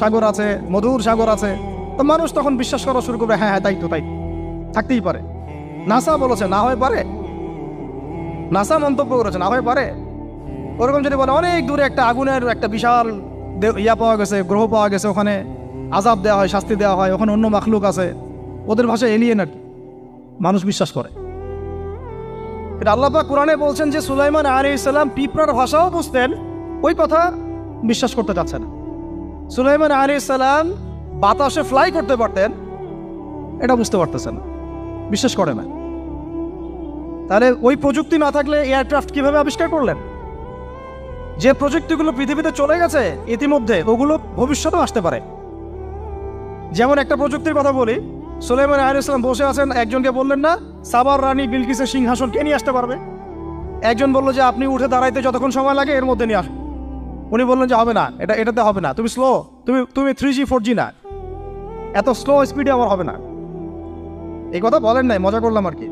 সাগর আছে, মধুর সাগর আছে, তো মানুষ তখন বিশ্বাস করা শুরু করবে হ্যাঁ হ্যাঁ তাই তো, তাই থাকতেই পারে। নাসা বলেছে না হয়ে পারে, নাসা মন্তব্য করেছে না হয়ে পারে। ওরকম যদি বলে অনেক দূরে একটা আগুনের একটা বিশাল ইয়া পাওয়া গেছে, গ্রহ পাওয়া গেছে, ওখানে আযাব দেওয়া হয়, শাস্তি দেওয়া হয়, ওখানে অন্য মাখলুক আছে, ওদের ভাষায় এলিয়েন আর কি, মানুষ বিশ্বাস করে। এটা আল্লাহ পাক কোরআনে বলছেন যে সুলাইমান আলাইহিস সালাম পিঁপড়ার ভাষাও বুঝতেন, ওই কথা বিশ্বাস করতে চাচ্ছে না। সুলাইমান আলাইহিস সালাম বাতাসে ফ্লাই করতে পারতেন, এটা বুঝতে পারতেছে না, বিশ্বাস করে না। তাহলে ওই প্রযুক্তি না থাকলে এয়ারক্রাফট কিভাবে আবিষ্কার করলেন? যে প্রযুক্তিগুলো পৃথিবীতে চলে গেছে ইতিমধ্যে, ওগুলো ভবিষ্যতেও আসতে পারে। যেমন একটা প্রযুক্তির কথা বলি, সুলাইমান আলাইহিস সালাম বসে আছেন, একজনকে বললেন না সাবার রানী বিলকিসের সিংহাসন কে নিয়ে আসতে পারবে? একজন বললো যে আপনি উঠে দাঁড়াইতে যতক্ষণ সময় লাগে এর মধ্যে নিয়ে আসুন। উনি বললেন যে হবে না, এটাতে হবে না, তুমি স্লো, তুমি 3G 4G না, এত স্লো স্পিডে আমার হবে না। এই কথা বলেন নাই, মজা করলাম আর কি।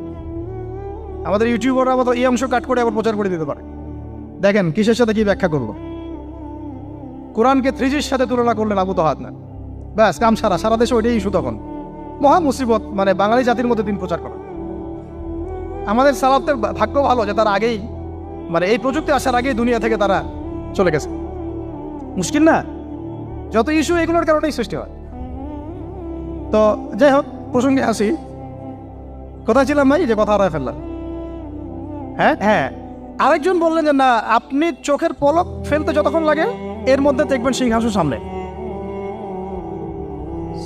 আমাদের ইউটিউবাররা আবার এই অংশ কাট করে আবার প্রচার করে দিতে পারে। দেখেন কিসের সাথে কি ব্যাখ্যা করলো। কোরআনকে 3Gর সাথে তুলনা করলেন আবু তহাদ না, ব্যাস কাম সারা দেশে ওইটাই ইস্যু। তখন মহা মুসিবত, মানে বাঙালি জাতির মধ্যে দিন প্রচার করা। আমাদের সালাফদের ভাগ্য ভালো যে তারা আগেই, মানে এই প্রযুক্তি আসার আগেই দুনিয়া থেকে তারা চলে গেছে। মুশকিল না, যত ইস্যু এগুলোর কারণেই সৃষ্টি হয়। তো যাই হোক, প্রসঙ্গে আসি, কোথায় ছিলাম ভাই, যে কথা হারায় ফেললাম। হ্যাঁ, আরেকজন বললেন যে না, আপনি চোখের পলক ফেলতে যতক্ষণ লাগে এর মধ্যে দেখবেন সিংহাসন সামনে।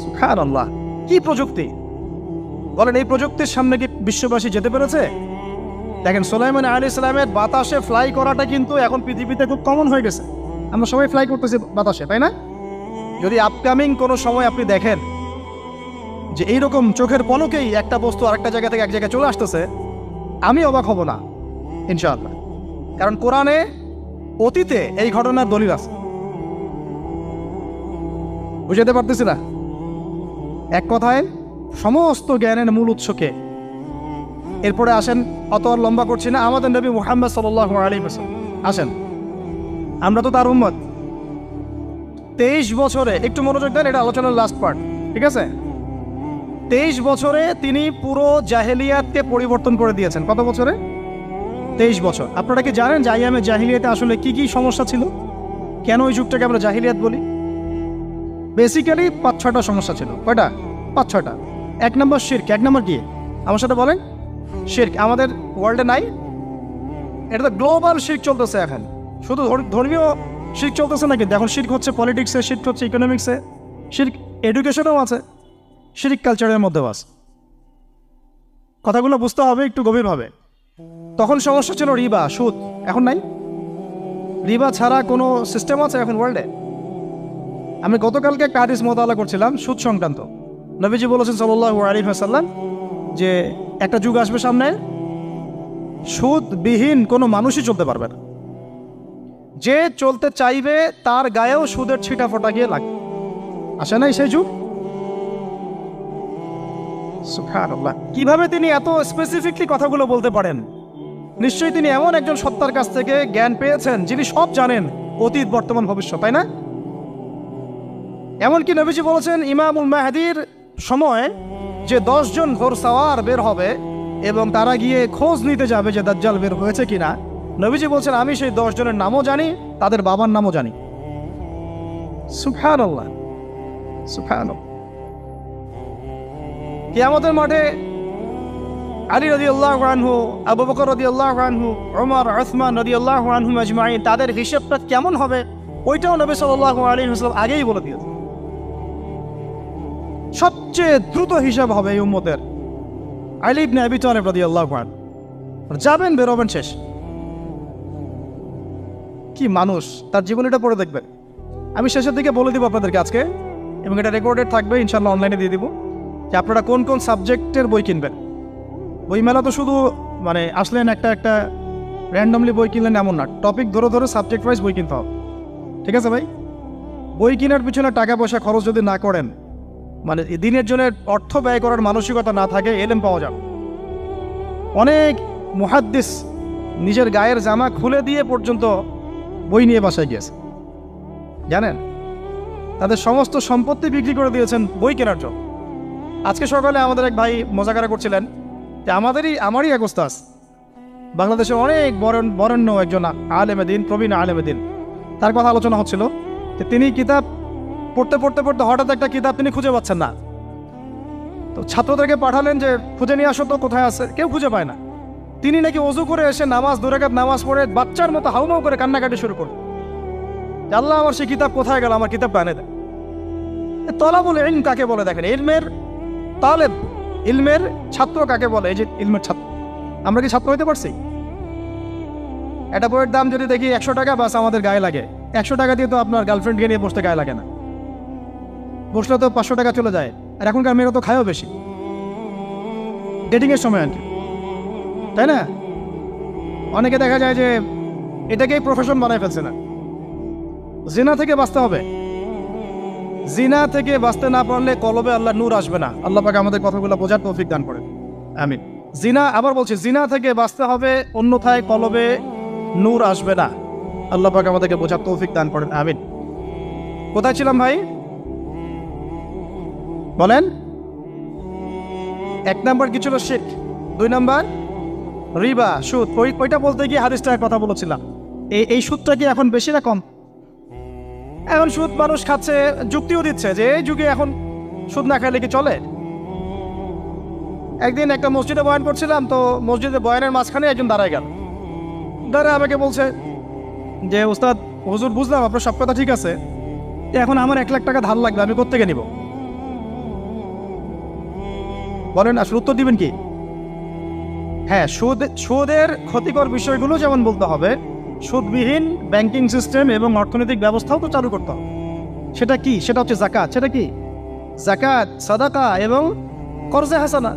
সুবহানাল্লাহ, কি প্রযুক্তি বলেন! এই প্রযুক্তির সামনে কি বিশ্ববাসী যেতে পেরেছে? দেখেন সুলাইমান আলাইহিস সালামের বাতাসে ফ্লাই করাটা কিন্তু এখন পৃথিবীতে খুব কমন হয়ে গেছে। আমরা সবাই ফ্লাই করতেছি বাতাসে, তাই না? যদি আপকামিং কোনো সময় আপনি দেখেন যে এইরকম চোখের পলকেই একটা বস্তু আরেকটা জায়গা থেকে এক জায়গায় চলে আসতেছে, আমি অবাক হব না ইনশাআল্লাহ। কারণ কোরআনে অতীতে এই ঘটনার দলিল আছে। বুঝাতে পারতেছি না? এক কথায় সমস্ত জ্ঞানের মূল উৎসকে। এরপরে আসেন, অত আর লম্বা করছি না, আমাদের নবী মুহাম্মদ সাল্লাল্লাহু আলাইহি ওয়াসাল্লাম আসেন, আমরা তো তার উম্মত। 23 বছরে, একটু মনোযোগ দেন, এটা আলোচনার লাস্ট পার্ট, ঠিক আছে? 23 বছরে তিনি পুরো জাহেলিয়াতকে পরিবর্তন করে দিয়েছেন। কত বছরে? 23 বছর। আপনারা কি জানেন যে আইয়ামে জাহিলিয়াতে আসলে কি কি সমস্যা ছিল? কেন ওই যুগটাকে আমরা জাহিলিয়াত বলি? বেসিক্যালি 5-6টা সমস্যা ছিল। কয়টা? 5-6টা। 1 নম্বর শিরক। 1 নম্বর কি? আমার সাথে বলেন। শিরক আমাদের ওয়ার্ল্ডে নাই, এটা তো গ্লোবাল শিরক চলতেছে এখন। শুধু ধর্মীয় শিরক চলতেছে না, কিন্তু এখন শিরক হচ্ছে পলিটিক্সে, শিরক হচ্ছে ইকোনমিক্সে, শিরক এডুকেশনেও আছে, শিরক কালচারের মধ্যেও আছে। কথাগুলো বুঝতে হবে একটু গভীরভাবে। তখন সমস্যা ছিল রিবা, সুদ। এখন নাই। রিবা ছাড়া কোনো সিস্টেম আছে এখন ওয়ার্ল্ডে? আমি গতকালকে একটা হাদিস মোতালা করছিলাম সুদ সংক্রান্ত। নবীজি বলেছেন সাল্লাল্লাহু আলাইহি ওয়াসাল্লাম যে একটা যুগ আসবে সামনে, সুদবিহীন কোনো মানুষই চলতে পারবে না। যে চলতে চাইবে তার গায়েও সুদের ছিটা ফোটা গিয়ে লাগবে। আসে নাই সেই যুগ? সুবহানাল্লাহ, কিভাবে তিনি এত স্পেসিফিকলি কথাগুলো বলতে পারেন? নিশ্চয়ই তিনি এমন একজন সত্তার কাছ থেকে জ্ঞান পেয়েছেন যিনি সব জানেন, অতীত বর্তমান ভবিষ্যৎ, তাই না? এমনকি নবীজি বলেছেন ইমামুল মাহদির সময় যে 10 জন ঘোড়সাওয়ার বের হবে এবং তারা গিয়ে খোঁজ নিতে যাবে যে দাজ্জাল বের হয়েছে কিনা, নবীজি বলছেন আমি সেই 10 জনের নামও জানি, তাদের বাবার নামও জানি। সুবহানাল্লাহ। সুবহানাল্লাহ। কিয়ামতের মাঠে আলী রাদিয়াল্লাহু আনহু, আবু বকর রাদিয়াল্লাহু আনহু, ওমর, উসমান রাদিয়াল্লাহু আনহুম আজমাইন, তাদের হিসাবটা কেমন হবে ওইটাও নবী সাল্লাল্লাহু আলাইহি ওয়াসাল্লাম আগেই বলে দিয়েছে। সবচেয়ে দ্রুত হিসাব হবে এই উম্মতের আলী ইবনে আবি তালিব রাদিয়াল্লাহু আনহু। যাবেন, বেরোবেন, শেষ। কি মানুষ, তার জীবনীটা পড়ে দেখবেন। আমি শেষের দিকে বলে দিব আপনাদেরকে আজকে, এবং এটা রেকর্ডেড থাকবে, ইনশাল্লাহ অনলাইনে দিয়ে দিব, যে আপনারা কোন কোন সাবজেক্টের বই কিনবেন। বইমেলা তো শুধু মানে আসলেন একটা র্যান্ডমলি বই কিনলেন এমন না, টপিক ধরে ধরে সাবজেক্ট ওয়াইজ বই কিনতে হবে। ঠিক আছে ভাই? বই কেনার পিছনে টাকা পয়সা খরচ যদি না করেন, মানে দিনের জন্য অর্থ ব্যয় করার মানসিকতা না থাকে, এলেম পাওয়া যাবে। অনেক মুহাদ্দিস নিজের গায়ের জামা খুলে দিয়ে পর্যন্ত বই নিয়ে বাসায় গিয়েছে, জানেন? তাদের সমস্ত সম্পত্তি বিক্রি করে দিয়েছেন বই কেনার জন্য। আজকে সকালে আমাদের এক ভাই মজাকারা করছিলেন যে আমারই এক ওস্তাদ, বাংলাদেশের অনেক বরেণ্য একজন আলেমে দ্বীন, প্রবীণ আলেমে দ্বীন, তার কথা আলোচনা হচ্ছিল যে তিনি কিতাব পড়তে পড়তে পড়তে হঠাৎ একটা কিতাব তিনি খুঁজে পাচ্ছেন না। তো ছাত্রদেরকে পাঠালেন যে খুঁজে নিয়ে আসো তো, কোথায় আছে, কেউ খুঁজে পায় না। তিনি নাকি ওযু করে এসে নামাজ, 2 রাকাত নামাজ পড়ে বাচ্চার মতো হাউমাউ করে কান্নাকাটি শুরু করলেন, আল্লাহ আমার সেই কিতাব কোথায় গেল, আমার কিতাবটা এনে দেয়। তলাবুল ইলম কাকে বলে দেখেন, ইলমের তালেব, ইলমের ছাত্র কাকে বলে? এই যে ইলমের ছাত্র, আমরা কি ছাত্র হইতে পারছি? একটা বইয়ের দাম যদি দেখি 100 টাকা, বাস আমাদের গায়ে লাগে। 100 টাকা দিয়ে তো আপনার গার্লফ্রেন্ডকে নিয়ে বসতে গায়ে লাগে না, বসলে তো 500 টাকা চলে যায়। আর এখনকার মেয়েরা তো খায়ও বেশি, ডেটিংয়ের সময় আর কি, তাই না? অনেকে দেখা যায় যে এটাকেই প্রফেশন বানায় ফেলছে না। জিনা থেকে বাঁচতে হবে, জিনা থেকে বাঁচতে না পারলে কলবে আল্লাহ নূর আসবে না। আল্লাহ পাক আমাদের কথাগুলো বোঝার তৌফিক দান করেন, আমিন। জিনা, আবার বলছি, জিনা থেকে বাঁচতে হবে, অন্যথায় কলবে নূর আসবে না। আল্লাহ পাক আমাদেরকে বোঝার তৌফিক দান করেন, আমিন। কোথায় ছিলাম ভাই? বলেন। 1 নাম্বার কি ছিল? শিরক। 2 নাম্বার রিবা, সুদ। ওইটা বলতে গিয়ে হাদিসটার কথা বলেছিলাম। এই সুদটা কি এখন বেশি না কম? এখন সুদ মানুষ খাচ্ছে, যুক্তিও দিচ্ছে যে এই যুগে এখন সুদ না খাইলে কি চলে। একদিন একটা মসজিদে বয়ান করছিলাম, তো মসজিদে বয়ানের মাঝখানে একজন দাঁড়ায় গেল, দাঁড়ায় আমাকে বলছে যে উস্তাদ, হুজুর বুঝলাম আপনার সব কথা ঠিক আছে, এখন আমার 1 লাখ টাকা ধার লাগবে, আমি কোত্থেকে নিব? বলেন, আসলে উত্তর দিবেন কি? হ্যাঁ, সুদের ক্ষতিকর বিষয়গুলো যেমন বলতে হবে, সুদবিহীন ব্যাংকিং সিস্টেম এবং অর্থনৈতিক ব্যবস্থাও তো চালু করতে হবে। সেটা কি? সেটা হচ্ছে যাকাত। সেটা কি? যাকাত, সাদাকা এবং কর্জে হাসানা,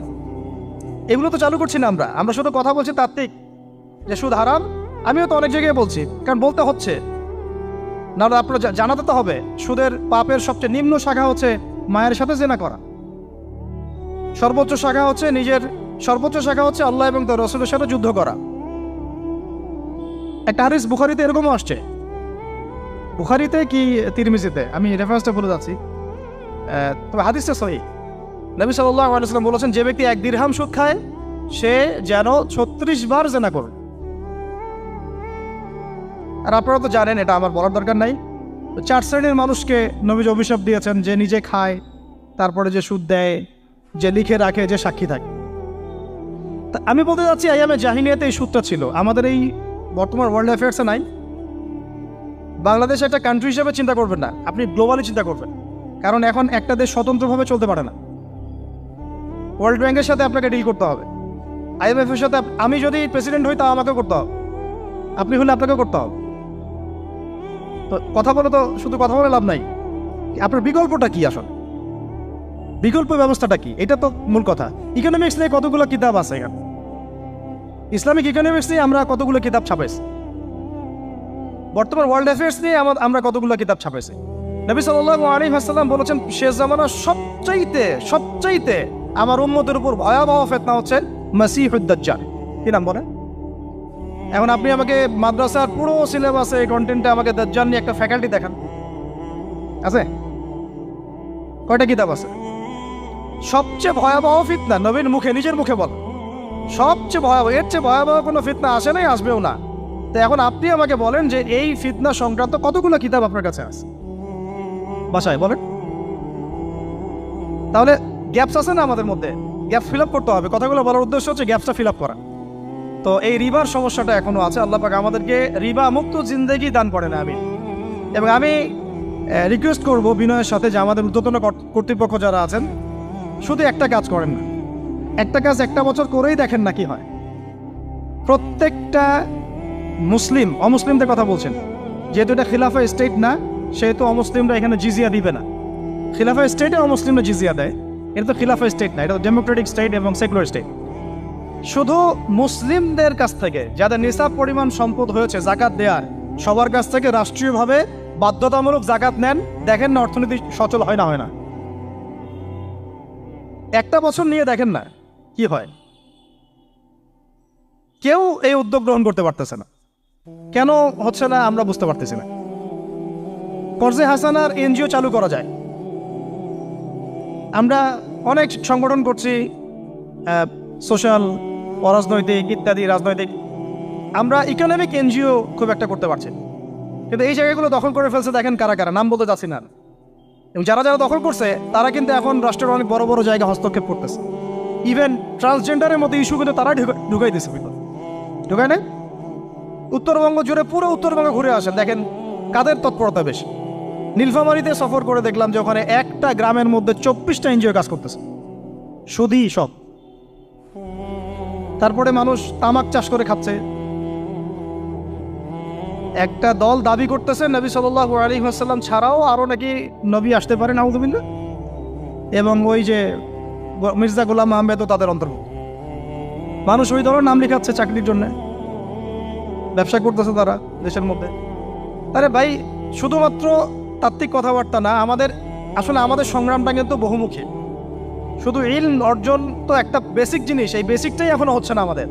এগুলো তো চালু করছি না আমরা শুধু কথা বলছি তাত্ত্বিক যে সুদ হারাম। আমিও তো অনেক জায়গায় বলছি, কারণ বলতে হচ্ছে, না আপনারা জানাতে তো হবে। সুদের পাপের সবচেয়ে নিম্ন শাখা হচ্ছে মায়ের সাথে জেনা করা, সর্বোচ্চ শাখা হচ্ছে আল্লাহ এবং তার রাসূলের সাথে যুদ্ধ করা। একটা হাদিস বুখারীতে এরকমও আসছে, বুখারীতে কি তিরমিজিতে, আমি রেফারেন্সটা বলে যাচ্ছি, তবে হাদিসটা সহিহ। নবী সাল্লাল্লাহু আলাইহি ওয়াসাল্লাম বলেছেন, যে ব্যক্তি 1 দিরহাম সুদ খায় সে যেন 36 বার জেনা করে। আর আপনারা তো জানেন, এটা আমার বলার দরকার নাই, 4 শ্রেণীর মানুষকে নবীজি অভিশাপ দিয়েছেন, যে নিজে খায়, তারপরে যে সুদ দেয়, যে লিখে রাখে, যে সাক্ষী থাকে। আমি বলতে যাচ্ছি, আইয়ামে জাহিলিয়াতে এই সুদটা ছিল, আমাদের এই বর্তমান ওয়ার্ল্ড অ্যাফেয়ার্সে নাই। বাংলাদেশ একটা কান্ট্রি হিসেবে চিন্তা করবেন না, আপনি গ্লোবালি চিন্তা করবেন, কারণ এখন একটা দেশ স্বতন্ত্রভাবে চলতে পারে না। ওয়ার্ল্ড ব্যাংকের সাথে আপনাকে ডিল করতে হবে, IMF এর সাথে। আমি যদি প্রেসিডেন্ট হই, তা আমাকে করতে হবে, আপনি হলে আপনাকে করতে হবে। তো কথা বলে তো শুধু কথা বলে লাভ নাই, আপনার বিকল্পটা কি? আসলে বিকল্প ব্যবস্থাটা কি? এটা তো মূল কথা। ইকোনমিক্স নিয়ে কতগুলো কিতাব আছে এখানে, ইসলামিক ইকোনমিক্স নিয়ে আমরা কতগুলো কিতাব ছাপাইছি, বর্তমান ওয়ার্ল্ড অ্যাফেয়ার্স নিয়ে আমরা কতগুলো কিতাব ছাপাইছি। নবী সাল্লাল্লাহু আলাইহি ওয়াসাল্লাম বলেছেন, শেষ জামানার সবচাইতে আমার উম্মতের উপর ভয়াবহ ফিতনা হচ্ছে মাসিহুদ দাজ্জাল। কি নাম বলেন? এখন আপনি আমাকে মাদ্রাসার পুরো সিলেবাসে কন্টেন্টে আমাকে দাজ্জাল নিয়ে একটা ফ্যাকাল্টি দেখান, আছে? কয়টা কিতাব আছে? সবচেয়ে ভয়াবহ ফিতনা নবীর মুখে, নিজের মুখে বল, সবচেয়ে ভয়াবহ, এর চেয়ে ভয়াবহ কোনো ফিতনা আসে নাই, আসবেও না। তো এখন আপনি আমাকে বলেন যে এই ফিতনা সংক্রান্ত কতগুলো কিতাব আপনার কাছে আছে বাসায়, বলেন। তাহলে গ্যাপস আছে না আমাদের মধ্যে, গ্যাপ ফিল আপ করতে হবে। কথাগুলো বলার উদ্দেশ্য হচ্ছে গ্যাপসটা ফিল আপ করা। তো এই রিবার সমস্যাটা এখনো আছে। আল্লাহ পাক আমাদেরকে রিবা মুক্ত জিন্দেগি দান করে না। এবং আমি রিকোয়েস্ট করব বিনয়ের সাথে যে আমাদের ঊর্ধ্বতন কর্তৃপক্ষ যারা আছেন, শুধু একটা কাজ করেন না, একটা কাজ একটা বছর করেই দেখেন না কি হয়। প্রত্যেকটা মুসলিম, অমুসলিমদের কথা বলছেন, যেহেতু এটা খিলাফা স্টেট না, সেহেতু অমুসলিমরা এখানে জিজিয়া দিবে না। খিলাফা স্টেটে অমুসলিমরা জিজিয়া দেয়, এটা তো খিলাফা স্টেট না, এটা তো ডেমোক্রেটিক স্টেট এবং সেকুলার স্টেট। শুধু মুসলিমদের কাছ থেকে যাদের নিসাব পরিমাণ সম্পদ হয়েছে জাকাত দেওয়ার, সবার কাছ থেকে রাষ্ট্রীয়ভাবে বাধ্যতামূলক জাকাত নেন, দেখেন না অর্থনীতি সচল হয় না, হয় না। একটা বছর নিয়ে দেখেন না কি হয়। কেউ এই উদ্যোগ গ্রহণ করতে পারতেছে না। কেন হচ্ছে না আমরা বুঝতে পারতেছি না। কর্জে হাসানার এনজিও চালু করা যায়। আমরা অনেক সংগঠন করছি, সোশ্যাল, অরাজনৈতিক ইত্যাদি রাজনৈতিক। আমরা ইকোনমিক এনজিও খুব একটা করতে পারছি, কিন্তু এই জায়গাগুলো দখল করে ফেলছে। দেখেন কারা কারা, নাম বলতে যাচ্ছি না। এবং যারা যারা দখল করছে তারা কিন্তু এখন রাষ্ট্রের অনেক বড় বড় জায়গা হস্তক্ষেপ করতেছে। ইভেন ট্রান্সজেন্ডারের মতো ইস্যু কিন্তু তারা ঢুকাই দিচ্ছে, ঢুকায় না। উত্তরবঙ্গ জুড়ে, পুরো উত্তরবঙ্গ ঘুরে আসেন, দেখেন কাদের তৎপরতা বেশি। নীলফামারীতে সফর করে দেখলাম যে ওখানে একটা গ্রামের মধ্যে 24টা এনজিও কাজ করতেছে, শুধুই সব। তারপরে মানুষ তামাক চাষ করে খাচ্ছে। একটা দল দাবি করতেছে নবী সাল্লাল্লাহু আলাইহি ওয়াসাল্লাম ছাড়াও আরও নাকি নবী আসতে পারে, নাউযুবিল্লাহ। এবং ওই যে মির্জা গোলাম আহমেদও তাদের অন্তর্ভুক্ত। মানুষ ওই দলের নাম লেখাচ্ছে চাকরির জন্য, ব্যবসা করতেছে তারা দেশের মধ্যে। আরে ভাই, শুধুমাত্র তাত্ত্বিক কথাবার্তা না, আসলে আমাদের সংগ্রামটা কিন্তু বহুমুখী। শুধু ইলম অর্জন তো একটা বেসিক জিনিস, এই বেসিকটাই এখনো হচ্ছে না আমাদের।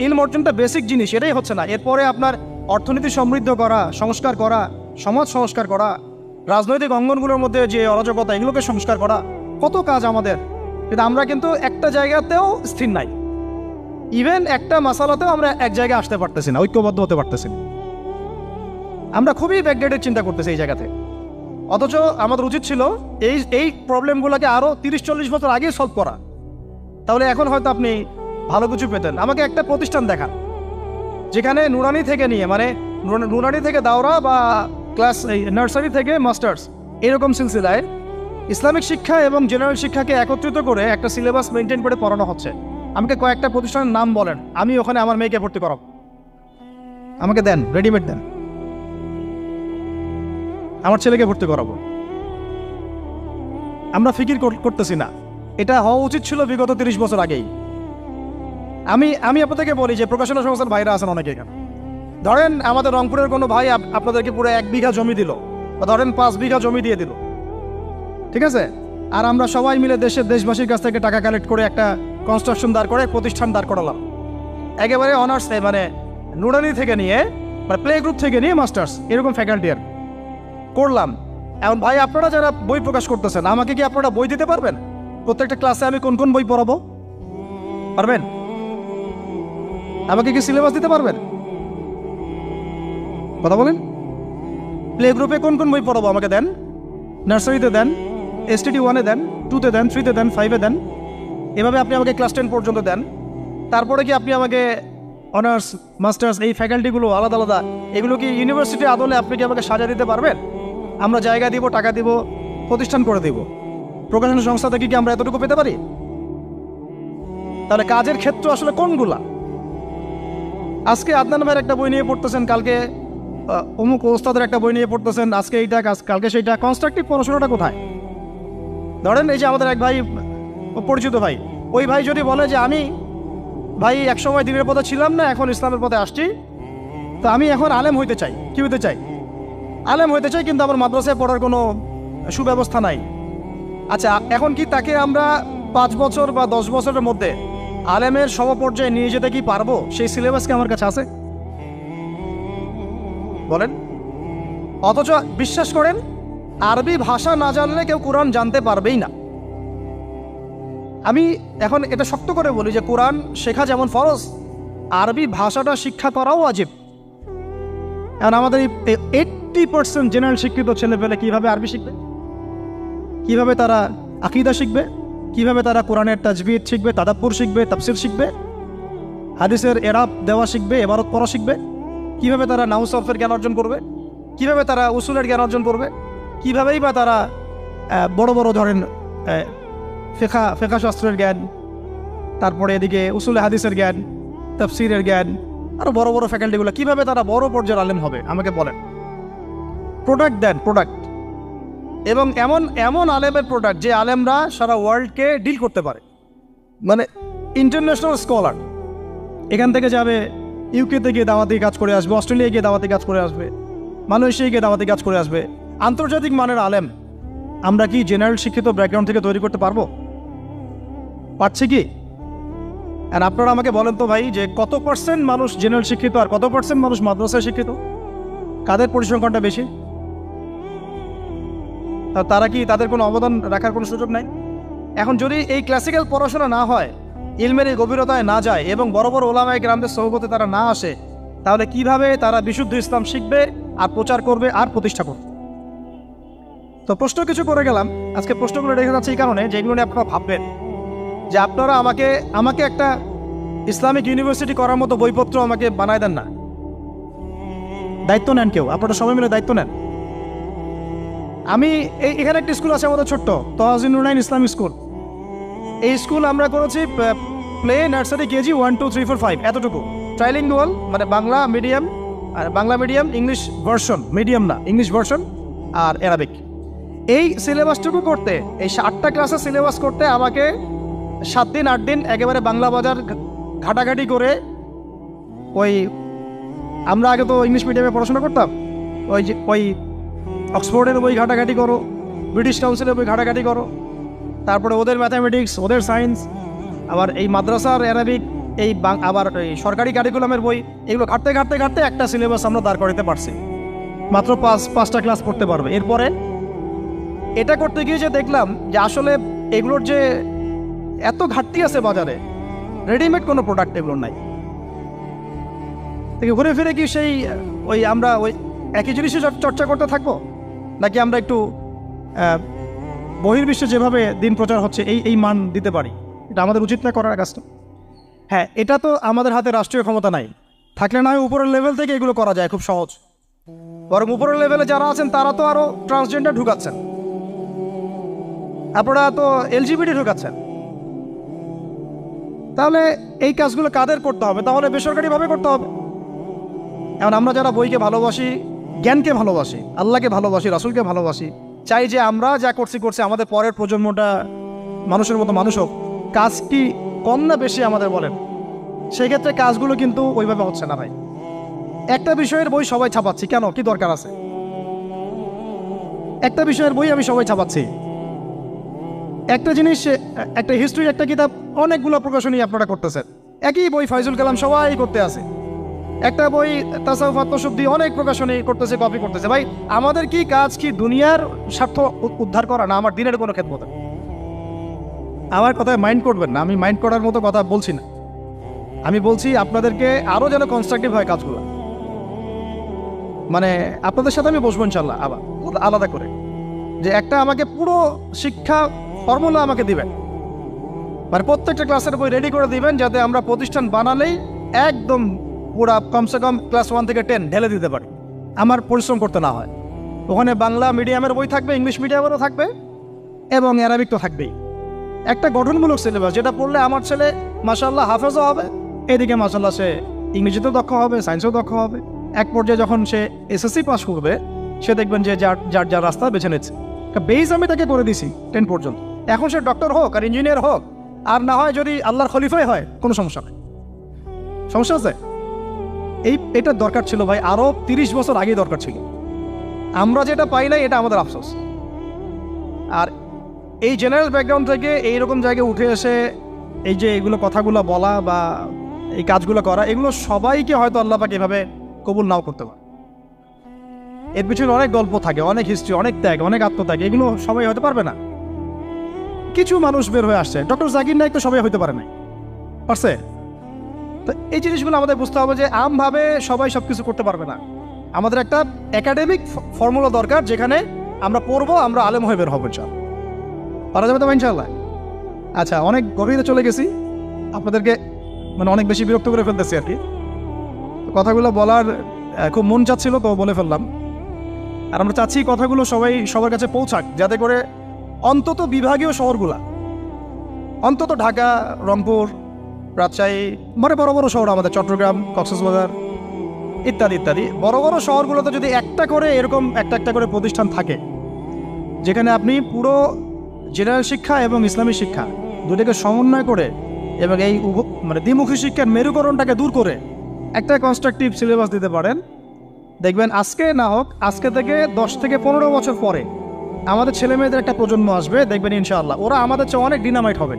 ইলম অর্জনটা বেসিক জিনিস, এটাই হচ্ছে না। এরপরে আপনার অর্থনীতি সমৃদ্ধ করা, সংস্কার করা, সমাজ সংস্কার করা, রাজনৈতিক অঙ্গনগুলোর মধ্যে যে অরাজকতা, এগুলোকে সংস্কার করা, কত কাজ আমাদের। কিন্তু আমরা কিন্তু একটা জায়গাতেও স্থির নাই। ইভেন একটা মাসালাতেও আমরা এক জায়গায় আসতে পারতেছি না, ঐক্যবদ্ধ হতে পারতেছি না। আমরা খুবই ব্যাকডেটেড চিন্তা করতেছি এই জায়গাতে। অথচ আমাদের উচিত ছিল এই প্রবলেমগুলোকে আরও 30-40 বছর আগে সলভ করা। তাহলে এখন হয়তো আপনি ভালো কিছু পেতেন। আমাকে একটা প্রতিষ্ঠান দেখান যেখানে নুরানি থেকে নিয়ে, মানে নুরানি থেকে দাওরা বা ক্লাস নার্সারি থেকে মাস্টার্স, এরকম সিলসিলায় ইসলামিক শিক্ষা এবং জেনারেল শিক্ষাকে একত্রিত করে একটা সিলেবাস মেনটেন করে পড়ানো হচ্ছে। আমাকে কয়েকটা প্রতিষ্ঠানের নাম বলেন, আমি ওখানে আমার মেয়েকে ভর্তি করাবো। আমাকে দেন, রেডিমেড দেন, আমার ছেলেকে ভর্তি করাবো। আমরা ফিকির করতেছি না। এটা হওয়া উচিত ছিল বিগত 30 বছর আগেই। আমি আপনাদেরকে বলি যে প্রকাশনা সংস্থার ভাইরা আছেন অনেকে এখানে। ধরেন আমাদের রংপুরের কোনো ভাই আপনাদেরকে পুরো 1 বিঘা জমি দিল, বা ধরেন 5 বিঘা জমি দিয়ে দিল, ঠিক আছে? আর আমরা সবাই মিলে দেশবাসীর কাছ থেকে টাকা কালেক্ট করে একটা কনস্ট্রাকশন দাঁড় করে, প্রতিষ্ঠান দাঁড় করালাম। একেবারে অনার্স, মানে নুরানি থেকে নিয়ে, মানে প্লে গ্রুপ থেকে নিয়ে মাস্টার্স, এরকম ফ্যাকাল্টি আর করলাম। এখন ভাই আপনারা যারা বই প্রকাশ করতেছেন, আমাকে কি আপনারা বই দিতে পারবেন? প্রত্যেকটা ক্লাসে আমি কোন কোন বই পড়াবো পারবেন? আমাকে কি সিলেবাস দিতে পারবেন? কথা বলেন। প্লে গ্রুপে কোন কোন বই পড়াবো আমাকে দেন। নার্সারিতে দেন, STD 1-এ দেন, 2-তে দেন, 3-তে দেন, 5-এ দেন। এভাবে আপনি আমাকে ক্লাস 10 পর্যন্ত দেন। তারপরে কি আপনি আমাকে অনার্স, মাস্টার্স, এই ফ্যাকাল্টিগুলো আলাদা আলাদা, এগুলো কি ইউনিভার্সিটি আদলে আপনি কি আমাকে সাজা দিতে পারবেন? আমরা জায়গা দিব, টাকা দিব, প্রতিষ্ঠান করে দিব। প্রকাশনা সংস্থা থেকে কি আমরা এতটুকু পেতে পারি? তাহলে কাজের ক্ষেত্র আসলে কোনগুলা? আজকে আদনান ভাইয়ের একটা বই নিয়ে পড়তেছেন, কালকে অমুক ওস্তাদের একটা বই নিয়ে পড়তেছেন, আজকে এইটা, কালকে সেইটা। কনস্ট্রাকটিভ পড়াশোনাটা কোথায়? ধরেন এই যে আমাদের এক ভাই, পরিচিত ভাই, ওই ভাই যদি বলে যে আমি ভাই একসময় দিনের পথে ছিলাম না, এখন ইসলামের পথে আসছি, তো আমি এখন আলেম হইতে চাই। কি হইতে চাই? আলেম হইতে চাই, কিন্তু আমার মাদ্রাসায় পড়ার কোনো সুব্যবস্থা নাই। আচ্ছা, এখন কি তাকে আমরা 5 বছর বা 10 বছরের মধ্যে আলেমের সমপর্যায়ে নিয়ে যেতে কি পারবো? সেই সিলেবাস কি আমার কাছে আছে? বলেন। অথচ বিশ্বাস করেন, আরবি ভাষা না জানলে কেউ কোরআন জানতে পারবেই না। আমি এখন এটা শক্ত করে বলি যে কোরআন শেখা যেমন ফরজ, আরবি ভাষাটা শিক্ষা করাও ওয়াজিব। এখন আমাদের 80% জেনারেল শিক্ষিত ছেলে পেলে কিভাবে আরবি শিখবে? কিভাবে তারা আকীদা শিখবে, কিভাবে তারা কোরআনের তাজবিদ শিখবে, তাদাব্বুর শিখবে, তাফসির শিখবে, হাদিসের এরাব দেওয়া শিখবে, ইবারত পড়া শিখবে, কিভাবে তারা নাহু সরফের জ্ঞান অর্জন করবে, কিভাবে তারা উসুলের জ্ঞান অর্জন করবে, কিভাবেই বা তারা বড় বড় ধরেন ফেকা শাস্ত্রের জ্ঞান, তারপরে এদিকে উসুলে হাদিসের জ্ঞান, তাফসিরের জ্ঞান, আরও বড় বড় ফ্যাকাল্টিগুলো, কিভাবে তারা বড় পর্যায়ের আলেম হবে আমাকে বলেন। প্রোডাক্ট দেন, প্রোডাক্ট, এবং এমন এমন আলেমের প্রোডাক্ট যে আলেমরা সারা ওয়ার্ল্ডকে ডিল করতে পারে, মানে ইন্টারন্যাশনাল স্কলার। এখান থেকে যাবে ইউকেতে গিয়ে দাওয়াতি কাজ করে আসবে, অস্ট্রেলিয়ায় গিয়ে দাওয়াতি কাজ করে আসবে, মালয়েশিয়ায় গিয়ে দাওয়াতি কাজ করে আসবে, আন্তর্জাতিক মানের আলেম আমরা কি জেনারেল শিক্ষিত ব্যাকগ্রাউন্ড থেকে তৈরি করতে পারবো? পারছি কি? আর আপনারা আমাকে বলেন তো ভাই, যে কত পার্সেন্ট মানুষ জেনারেল শিক্ষিত আর কত পার্সেন্ট মানুষ মাদ্রাসায় শিক্ষিত? কাদের পরিসংখ্যানটা বেশি? তারা কি, তাদের কোনো অবদান রাখার কোনো সুযোগ নাই? এখন যদি এই ক্লাসিক্যাল পড়াশোনা না হয়, ইলমের এই গভীরতায় না যায় এবং বড় বড় ওলামায়ে কেরামদের সোহবতে তারা না আসে, তাহলে কিভাবে তারা বিশুদ্ধ ইসলাম শিখবে আর প্রচার করবে আর প্রতিষ্ঠা করবে? তো প্রশ্ন কিছু করে গেলাম। আজকে প্রশ্নগুলো রেখে যাচ্ছে এই কারণে, যেগুলো নিয়ে আপনারা ভাববেন যে আপনারা আমাকে একটা ইসলামিক ইউনিভার্সিটি করার মতো বইপত্র আমাকে বানায় দেন না। দায়িত্ব নেন কেউ, আপনারা সবাই মিলে দায়িত্ব নেন। আমি এখানে একটা স্কুল আছে আমাদের ছোট্ট, তহাজিন নুরাইন ইসলামিক স্কুল। এই স্কুল আমরা করেছি প্লে, নার্সারি, কেজি 1, 2, 3, 4, 5 এতটুকু, ট্রাইলিঙ্গুয়াল, মানে বাংলা মিডিয়াম, আর Bangla medium English version, medium না ইংলিশ ভার্সন, আর অ্যারাবিক। এই সিলেবাসটুকু করতে, এই 8টা ক্লাসের সিলেবাস করতে আমাকে 7 দিন 8 দিন একেবারে বাংলা বাজার ঘাটাঘাটি করে, ওই আমরা আগে তো ইংলিশ মিডিয়ামে পড়াশোনা করতাম, ওই অক্সফোর্ডের বই ঘাটাঘাটি করো, ব্রিটিশ কাউন্সিলের বই ঘাটাঘাটি করো, তারপরে ওদের ম্যাথামেটিক্স, ওদের সায়েন্স, আবার এই মাদ্রাসার অ্যারাবিক, আবার এই সরকারি কারিকুলামের বই, এগুলো ঘাটতে ঘাটতে ঘাটতে একটা সিলেবাস আমরা দাঁড় করাতে পারছি। মাত্র 5টা ক্লাস পড়তে পারবে। এরপরে এটা করতে গিয়ে যে দেখলাম যে আসলে এগুলোর যে এত ঘাটতি আছে বাজারে, রেডিমেড কোনো প্রোডাক্ট এগুলোর নাই। ঘুরে ফিরে কি সেই আমরা একই জিনিসই চর্চা করতে থাকবো, নাকি আমরা একটু বহির্বিশ্বে যেভাবে দিন প্রচার হচ্ছে এই মান দিতে পারি? এটা আমাদের উচিত না করার কাজটা? হ্যাঁ, এটা তো আমাদের হাতে রাষ্ট্রীয় ক্ষমতা নাই, থাকলে না হয় উপরের লেভেল থেকে এগুলো করা যায় খুব সহজ। বরং উপরের লেভেলে যারা আছেন তারা তো আরও ট্রান্সজেন্ডার ঢুকাচ্ছেন, আপনারা তো এলজিবিটি ঢুকাচ্ছেন। তাহলে এই কাজগুলো কাদের করতে হবে? তাহলে বেসরকারিভাবে করতে হবে। এখন আমরা যারা বইকে ভালোবাসি, জ্ঞানকে ভালোবাসি, আল্লাহকে ভালোবাসি, রাসূলকে ভালোবাসি, চাই যে আমরা যা করছি আমাদের পরের প্রজন্মটা মানুষের মতো মানুষ হোক। কাজ কি কম না বেশি আমাদের বলেন? সেই ক্ষেত্রে কাজগুলো কিন্তু ওইভাবে হচ্ছে না ভাই। একটা বিষয়ের বই সবাই ছাপাচ্ছি, কেন? কি দরকার আছে? একটা বিষয়ের বই আমি সবাই ছাপাচ্ছি, একটা জিনিস, একটা হিস্ট্রি, একটা কিতাব, অনেকগুলো প্রকাশনী আপনারা করতেছেন। একই বই ফাইজুল কালাম সবাই করতে আছে, একটা বই তাসাউফ আত্মশুদ্ধি অনেক প্রকাশনী করতেছে, কপি করতেছে। ভাই আমাদের কি কাজ? কি দুনিয়ার স্বার্থ উদ্ধার করা, না আমার দিনের কোনো খেদমত? আমার কথায় মাইন্ড করবেন না, আমি মাইন্ড করার মতো কথা বলছি না। আমি বলছি আপনাদেরকে আরও যেন কনস্ট্রাকটিভ হয় কাজগুলো। মানে আপনাদের সাথে আমি বসবো ইনশাল্লাহ আবার আলাদা করে, যে একটা আমাকে পুরো শিক্ষা ফর্মুলা আমাকে দিবেন, মানে প্রত্যেকটা ক্লাসের বই রেডি করে দিবেন, যাতে আমরা প্রতিষ্ঠান বানালেই একদম পুরা কমসে কম ক্লাস 1 থেকে 10 ঢেলে দিতে পারি, আমার পরিশ্রম করতে না হয়। ওখানে বাংলা মিডিয়ামের বই থাকবে, ইংলিশ মিডিয়ামেরও থাকবে, এবং অ্যারাবিক তো থাকবেই। একটা গঠনমূলক সিলেবাস, যেটা পড়লে আমার ছেলে মাশাআল্লাহ হাফেজও হবে, এদিকে মাশাআল্লাহ সে ইংরেজিতেও দক্ষ হবে, সায়েন্সেও দক্ষ হবে। এক পর্যায়ে যখন সে এসএসসি পাস করবে, সে দেখবেন যে যার রাস্তা বেছে নিচ্ছে। বেস আমি তাকে করে দিছি 10 পর্যন্ত। এখন সে ডক্টর হোক আর ইঞ্জিনিয়ার হোক, আর না হয় যদি আল্লাহর খলিফাই হয়, কোনো সমস্যা নেই। সমস্যা আছে? এটা দরকার ছিল ভাই, আরও 30 বছর আগেই দরকার ছিল। আমরা যেটা পাই নাই, এটা আমাদের আফসোস। আর এই জেনারেল ব্যাকগ্রাউন্ড থেকে এইরকম জায়গায় উঠে এসে এই যে এগুলো কথাগুলো বলা বা এই কাজগুলো করা, এগুলো সবাইকে হয়তো আল্লাহ পাক এভাবে কবুল নাও করতে পারে। এর পিছনে অনেক গল্প থাকে, অনেক হিস্ট্রি, অনেক ত্যাগ, অনেক আত্মত্যাগ, এগুলো সবাই হতে পারবে না। কিছু মানুষ বের হয়ে আসছে, ডক্টর জাকির নাইক তো সবাই হতে পারে নাই, পারছে? তো এই জিনিসগুলো আমাদের বুঝতে হবে যে আমভাবে সবাই সব কিছু করতে পারবে না। আমাদের একটা একাডেমিক ফর্মুলা দরকার, যেখানে আমরা পড়বো, আমরা আলেম হয়ে বের হবো। পারা যাবে তো ইনশাআল্লাহ? আচ্ছা, অনেক গভীরে চলে গেছি, আপনাদেরকে মানে অনেক বেশি বিরক্ত করে ফেলতেছি আর কি। কথাগুলো বলার খুব মন চাচ্ছিল, তো বলে ফেললাম। আর আমরা চাচ্ছি কথাগুলো সবার কাছে পৌঁছাক, যাতে করে অন্তত বিভাগীয় শহরগুলা, অন্তত ঢাকা, রংপুর, রাজশাহী, মানে বড় বড় শহর আমাদের, চট্টগ্রাম, কক্সবাজার ইত্যাদি ইত্যাদি বড় বড় শহরগুলোতে যদি একটা করে এরকম একটা করে প্রতিষ্ঠান থাকে, যেখানে আপনি পুরো জেনারেল শিক্ষা এবং ইসলামী শিক্ষা দুটোকে সমন্বয় করে এবং এই মানে দ্বিমুখী শিক্ষার মেরুকরণটাকে দূর করে একটা কনস্ট্রাকটিভ সিলেবাস দিতে পারেন, দেখবেন আজকে না হোক, আজকে থেকে 10 থেকে 15 বছর পরে আমাদের ছেলে মেয়েদের একটা প্রজন্ম আসবে, দেখবেন ইনশাআল্লাহ ওরা আমাদের চেয়ে অনেক ডিনামাইট হবে।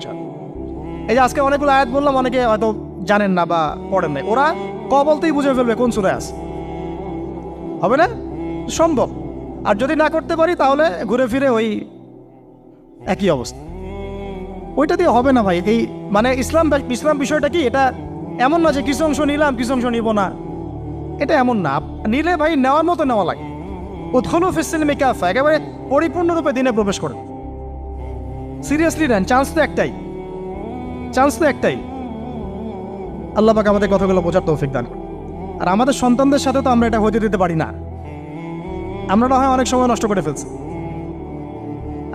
এই যে আজকে অনেকগুলো আয়াত বললাম, অনেকে হয়তো জানেন না বা পড়েন নাই, ওরা বলতেই বুঝে ফেলবে কোন সূরায় আছে। হবে না? সম্ভব। আর যদি না করতে পারি তাহলে ঘুরে ফিরে ওই একই অবস্থা। ওইটা দিয়ে হবে না ভাই। এই মানে ইসলাম বিষয়টা কি, এটা এমন না যে কিছু অংশ নিলাম কিছু অংশ নিব না, এটা এমন না। নিলে ভাই নেওয়ার মতো নেওয়া লাগে। উদখুলু ফিস-সিলমি কাফা, একেবারে পরিপূর্ণরূপে দিনে প্রবেশ করে সিরিয়াসলি নেন। চান্স তো একটাই। আল্লাহ পাক আমাদের কথাগুলো বোঝার তৌফিক দান করুন। আর আমাদের সন্তানদের সাথে তো আমরা এটা হতে দিতে পারি না। আমরা না হয় অনেক সময় নষ্ট করে ফেলছি।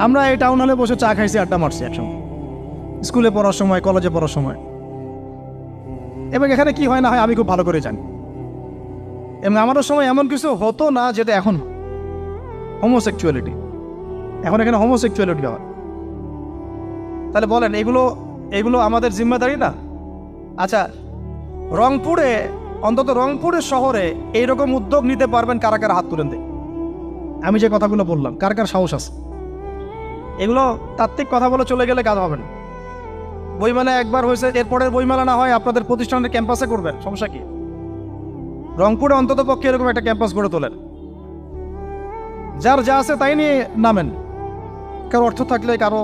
আমরা এই টাউন হলে বসে চা খাইছি, আড্ডা মারছি একসঙ্গে, স্কুলে পড়ার সময়, কলেজে পড়ার সময়। এবং এখানে কি হয় না হয় আমি খুব ভালো করে জানি। এবং আমারও সময় এমন কিছু হতো না যেটা এখন হোমোসেক্সুয়ালিটি, এখন এখানে হোমোসেক্সুয়ালিটি হয়। তাহলে বলেন এগুলো আমাদের জিম্মেদারি না? আচ্ছা, রংপুরে, অন্তত রংপুরের শহরে এইরকম উদ্যোগ নিতে পারবেন কারা কারা? হাত তুলেন দেখ। আমি যে কথাগুলো বললাম, কার কার সাহস আছে? এগুলো তাত্ত্বিক কথা বলে চলে গেলে কাজ হবে না। বইমেলা একবার হয়েছে, এরপরের বইমেলা না হয় আপনাদের প্রতিষ্ঠানের ক্যাম্পাসে করবেন, সমস্যা কি? রংপুরে অন্তত পক্ষে এরকম একটা ক্যাম্পাস গড়ে তোলেন। যার যা আছে তাই নিয়ে নামেন। কারো অর্থ থাকলে, কারো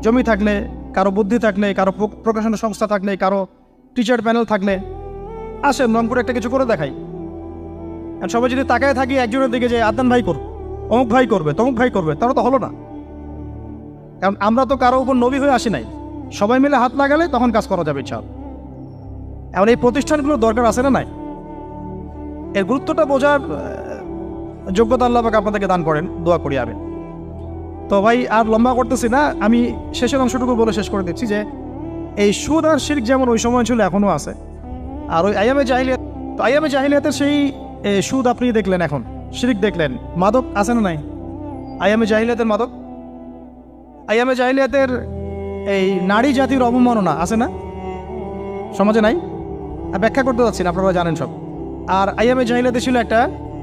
জমি থাকলে, কারো বুদ্ধি থাকলে, কারো প্রকাশনা সংস্থা থাকলে, কারো টিচার প্যানেল থাকলে আসেন, রংপুরে একটা কিছু করে দেখাই। আর সবাই যদি তাকায় থাকি একজনের দিকে, যে আদনান ভাই করবে, অমুক ভাই করবে, তমুক ভাই করবে, তারা তো হলো না। কারণ আমরা তো কারো উপর নবী হয়ে আসি নাই। সবাই মিলে হাত লাগালে তখন কাজ করা যাবে ইনশাআল্লাহ। এখন এই প্রতিষ্ঠানগুলোর দরকার আছে না নাই? এর গুরুত্বটা বোঝার যোগ্যতা আল্লাহ পাক আপনাদেরকে দান করেন, দোয়া করি আমি। তো ভাই আর লম্বা করতেছি না, আমি শেষের অংশটুকু বলে শেষ করে দিচ্ছি যে এই সুদ আর শিরক যেমন ওই সময় ছিল এখনও আছে। আর ওই আইয়ামে জাহিলিয়াতের সেই সুদ আপনি দেখলেন, এখন শিরক দেখলেন, মাদক আছে না নাই? আইয়ামে জাহিলিয়াতের মাদক, আইয়ামে জাহিলিয়াতের এই নারী জাতির অবমাননা আছে না সমাজে? নাই? ব্যাখ্যা করতে যাচ্ছি না, আপনারা জানেন সব। আর আইয়ামে জাহিলিয়াতে ছিল একটা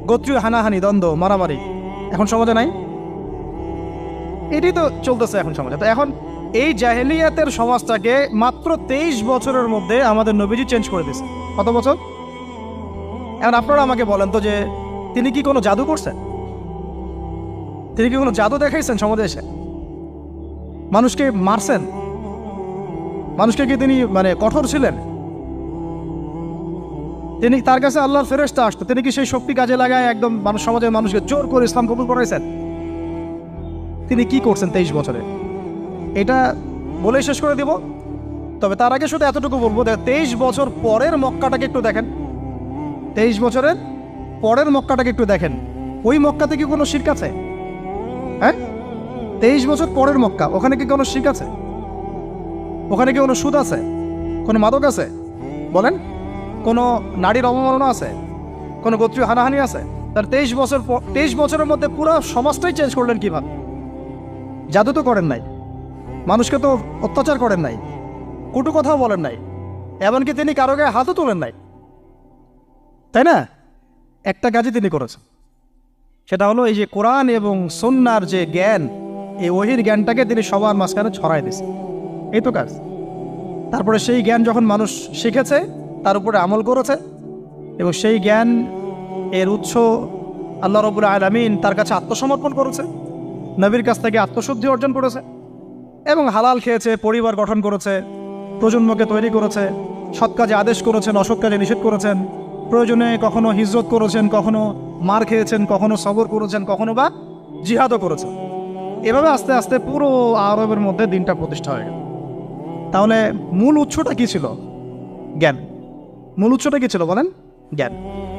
গোত্রীয় হানাহানি, দ্বন্দ্ব, মারামারি, এখন সমাজে নাই? এটাই তো চলতেছে এখন সমাজে। তো এখন এই জাহেলিয়াতের সমাজটাকে মাত্র 23 বছরের মধ্যে আমাদের নবীজি চেঞ্জ করে দিয়েছে। কত বছর? এখন আপনারা আমাকে বলেন তো যে তিনি কি কোনো জাদু করছেন? তিনি কি কোনো জাদু দেখাইছেন সমাজে এসে? মানুষকে মারছেন? মানুষকে কি তিনি মানে কঠোর ছিলেন? তিনি, তার কাছে আল্লাহর ফেরেশতা আসতো, তিনি কি সেই শক্তি কাজে লাগায় একদম সমাজের মানুষকে জোর করে ইসলাম কবুল করাইছেন? তিনি কি করছেন 23 বছরে? এটা বলেই শেষ করে দিব। তবে তার আগে শুধু এতটুকু বলবো, 23 বছর পরের মক্কাটাকে একটু দেখেন। 23 বছরের পরের মক্কাটাকে একটু দেখেন। ওই মক্কাতে কি কোনো শিরক আছে? হ্যাঁ, 23 বছর পরের মক্কা, ওখানে কি কোনো শিরক আছে? ওখানে কি কোনো সুদ আছে? কোনো মাদক আছে? বলেন। কোনো নারীর অবমাননা আছে? কোনো গোত্রীয় হানাহানি আছে? তার 23 বছরের মধ্যে পুরো সমাজটাই চেঞ্জ করলেন কিভাবে? জাদু তো করেন নাই, মানুষকে তো অত্যাচার করেন নাই, কটু কথাও বলেন নাই, এমনকি তিনি কারো গায়ে হাতও তোলেন নাই, তাই না? একটা কাজই তিনি করেছেন, সেটা হলো এই যে কোরআন এবং সুন্নাহর যে জ্ঞান, এই ওহীর জ্ঞানটাকে তিনি সবার মাঝখানে ছড়াই দিয়েছেন। এই তো কাজ। তারপরে সেই জ্ঞান যখন মানুষ শিখেছে, তার উপরে আমল করেছে, এবং সেই জ্ঞান এর উৎস আল্লাহ রাব্বুল আলামিন, তার কাছে আত্মসমর্পণ করেছে, নবীর কাছ থেকে আত্মশুদ্ধি অর্জন করেছে, এবং হালাল খেয়েছে, পরিবার গঠন করেছে, প্রজন্মকে তৈরি করেছে, সৎ কাজে আদেশ করেছেন, অসৎ কাজে নিষেধ করেছেন, প্রয়োজনে কখনো হিজরত করেছেন, কখনো মার খেয়েছেন, কখনো সবর করেছেন, কখনো বা জিহাদও করেছেন। এভাবে আস্তে আস্তে পুরো আরবের মধ্যে দিনটা প্রতিষ্ঠা হয়ে গেল। তাহলে মূল উৎসটা কি ছিল? জ্ঞান। মূল উৎসটা কি ছিল বলেন? জ্ঞান।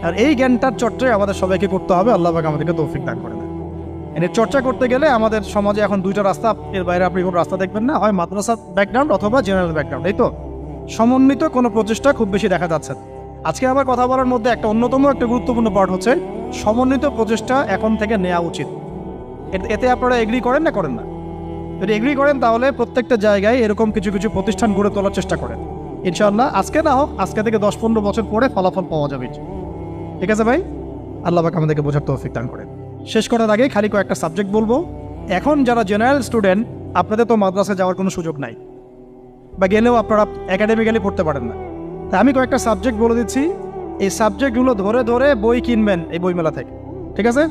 আর এই জ্ঞানটার চর্চায় আমাদের সবাইকে করতে হবে। আল্লাহ পাক আমাদেরকে তৌফিক দান করে দেন। এর চর্চা করতে গেলে আমাদের সমাজে এখন দুইটা রাস্তা, এর বাইরে আপনি কোনো রাস্তা দেখবেন না, হয় মাদ্রাসা ব্যাকগ্রাউন্ড অথবা জেনারেল ব্যাকগ্রাউন্ড, এই তো। সমন্বিত কোনো প্রচেষ্টা খুব বেশি দেখা যাচ্ছে না। আজকে আমার কথা বলার মধ্যে একটা অন্যতম একটা গুরুত্বপূর্ণ পার্ট হচ্ছে সমন্বিত প্রচেষ্টা এখন থেকে নেওয়া উচিত। এতে আপনারা এগ্রি করেন না করেন না? যদি এগ্রি করেন তাহলে প্রত্যেকটা জায়গায় এরকম কিছু কিছু প্রতিষ্ঠান গড়ে তোলার চেষ্টা করেন। ইনশাআল্লাহ আজকে না হোক, আজকে থেকে 10-15 বছর পরে ফলাফল পাওয়া যাবে। ঠিক আছে ভাই? আল্লাহ পাক আমাদেরকে বোঝার তৌফিক দান করেন। শেষ করার আগে খালি কয়েকটা সাবজেক্ট বলবো। এখন যারা জেনারেল স্টুডেন্ট, আপনাদের তো মাদ্রাসায় যাওয়ার কোনো সুযোগ নাই, বা গেলেও আপনারা একাডেমিক্যালি পড়তে পারেন না। তাই আমি কয়েকটা সাবজেক্ট বলে দিচ্ছি, এই সাবজেক্টগুলো ধরে ধরে বই কিনবেন এই বইমেলা থেকে। ঠিক আছে?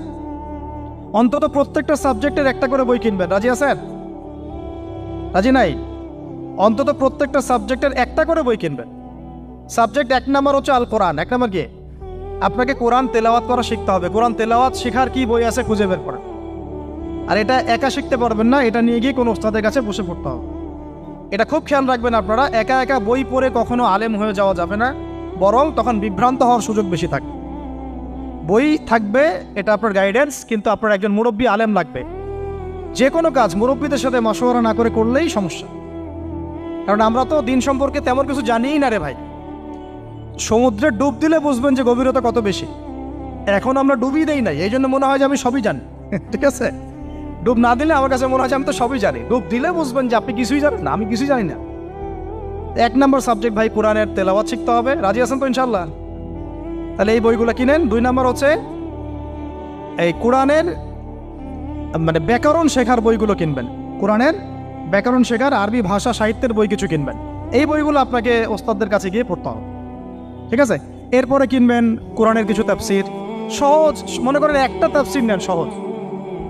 অন্তত প্রত্যেকটা সাবজেক্টের একটা করে বই কিনবেন। রাজি আছেন? রাজি নাই? অন্তত প্রত্যেকটা সাবজেক্টের একটা করে বই কিনবেন। সাবজেক্ট 1 নাম্বার হচ্ছে আল কোরআন। 1 নাম্বার কি? আপনাকে কোরআন তেলাওয়াত করা শিখতে হবে। কোরআন তেলাওয়াত শেখার কি বই আছে খুঁজে বের করেন। আর এটা একা শিখতে পারবেন না, এটা নিয়ে গিয়ে কোনো ওস্তাদের কাছে বসে পড়তে হবে। এটা খুব খেয়াল রাখবেন আপনারা, একা একা বই পড়ে কখনো আলেম হয়ে যাওয়া যাবে না, বরং তখন বিভ্রান্ত হওয়ার সুযোগ বেশি থাকে। বই থাকবে, এটা আপনার গাইডেন্স, কিন্তু আপনার একজন মুরব্বী আলেম লাগবে। যে কোনো কাজ মুরব্বীদের সাথে মশওয়ারা না করে করলেই সমস্যা। কারণ আমরা তো দিন সম্পর্কে তেমন কিছু জানিই না রে ভাই। সমুদ্রে ডুব দিলে বুঝবেন যে গভীরতা কত বেশি। এখন আমরা ডুবই দেই নাই, এই জন্য মনে হয় যে আমি সবই জানি। ঠিক আছে? ডুব না দিলে আমার কাছে মনে হয় যে আমি তো সবই জানি। ডুব দিলে বুঝবেন যে আপনি কিছুই জানেন না, আমি কিছুই জানি না। 1 নাম্বার সাবজেক্ট ভাই কোরআনের তেলাওয়াত শিখতে হবে। রাজি আছেন তো ইনশাল্লাহ? তাহলে এই বইগুলো কিনেন। 2 নাম্বার হচ্ছে এই কোরআনের মানে ব্যাকরণ শেখার বইগুলো কিনবেন। কোরআনের ব্যাকরণ শেখার আরবি ভাষা সাহিত্যের বই কিছু কিনবেন। এই বইগুলো আপনাকে ওস্তাদদের কাছে গিয়ে পড়তে হবে। ঠিক আছে? এরপরে কিনবেন কোরআনের কিছু তাফসির, সহজ। মনে করেন একটা তাফসির নেন সহজ।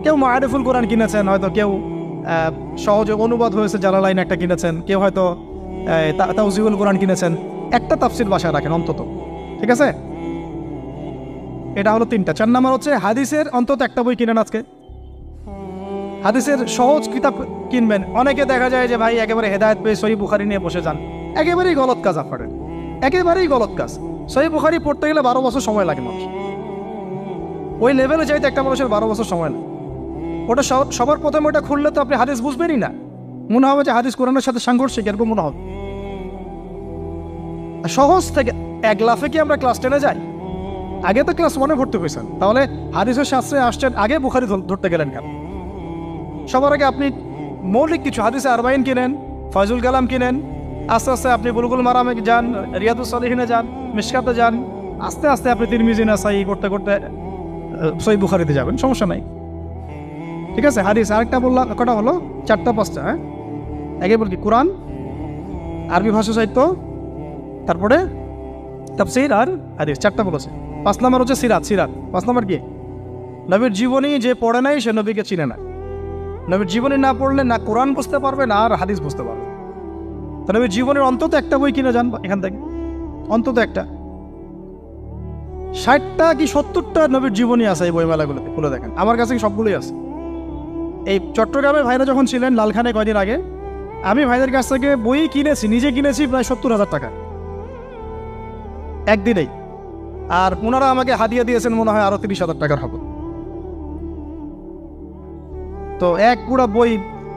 কেউ মারিফুল কোরআন কিনেছেন, হয়তো কেউ সহজে অনুবাদ হয়েছে জালালাইন একটা কিনেছেন, কেউ হয়তো তাওজিহুল কোরআন কিনেছেন। একটা তাফসির বাসায় রাখেন অন্তত। ঠিক আছে? এটা হলো 3টা। 4 নাম্বার হচ্ছে হাদিসের অন্তত একটা বই কিনেন আজকে। হাদিসের সহজ কিতাব কিনবেন। অনেকে দেখা যায় যে ভাই একেবারে হেদায়েত পেয়ে সহিহ বুখারী নিয়ে বসে যান। একেবারেই গলত কাজ আপনাদের, একেবারেই গলত কাজ। সহিহ বুখারী পড়তে গেলে 12 বছর সময় লাগে মানুষ। ওই লেভেলে যাইতে একটা মানুষের 12 বছর সময় লাগে। ওটা সবার প্রথমে ওটা খুললে তো আপনি হাদিস বুঝবেনই না। মনে হবে যে হাদিস কোরআনের সাথে সাংঘর্ষিক, এরকম মনে হবে। সহজ থেকে 1 লাফে কি আমরা ক্লাস 10-এ যাই? আগে তো ক্লাস 1-এ ভর্তি হয়েছেন, তাহলে হাদিসের শাস্ত্রে আসছেন, আগে বুখারী ধরতে গেলেন কেন? সবার আগে আপনি মৌলিক কিছু হাদিসে আরবাইন কিনেন, ফয়জুল কালাম কিনেন। আস্তে আস্তে আপনি বুলুগুল মারামে যান, রিয়াদুস সালিহিনে যান, মিশকাতে যান। আস্তে আস্তে আপনি তিরমিজি নাসাই করতে করতে সহিহ বুখারীতে যাবেন, সমস্যা নাই। ঠিক আছে? হাদিস আরেকটা বললাম, কটা হলো? 4টা-5টা। হ্যাঁ, আগে বলি কোরআন, আরবি ভাষা সাহিত্য, তারপরে তাফসীর আর হাদিস। 4টা বলেছে। 5 নাম্বার হচ্ছে সিরাত। 5 নাম্বার কি? নবীর জীবনী যে পড়ে নাই সে নবীকে চিনে না। নবীর জীবনী না পড়লে না কোরআন বুঝতে পারবে না আর হাদিস বুঝতে পারবে। তো নবীর জীবনের অন্তত একটা বই কিনে যান এখান থেকে, অন্তত একটা। 60টা কি 70টা নবীর জীবনী আছে এই বইমেলাগুলোতে, খুলে দেখেন। আমার কাছে সবগুলোই আছে। এই চট্টগ্রামে ভাইরা যখন ছিলেন লালখানে কয়দিন আগে, আমি ভাইদের কাছ থেকে বই কিনেছি, নিজে কিনেছি প্রায় 70,000 টাকা একদিনেই। আর ওনারা আমাকে হাদিয়া দিয়েছেন মনে হয় আরো 30,000 টাকার হবে। তো এক পুরো বই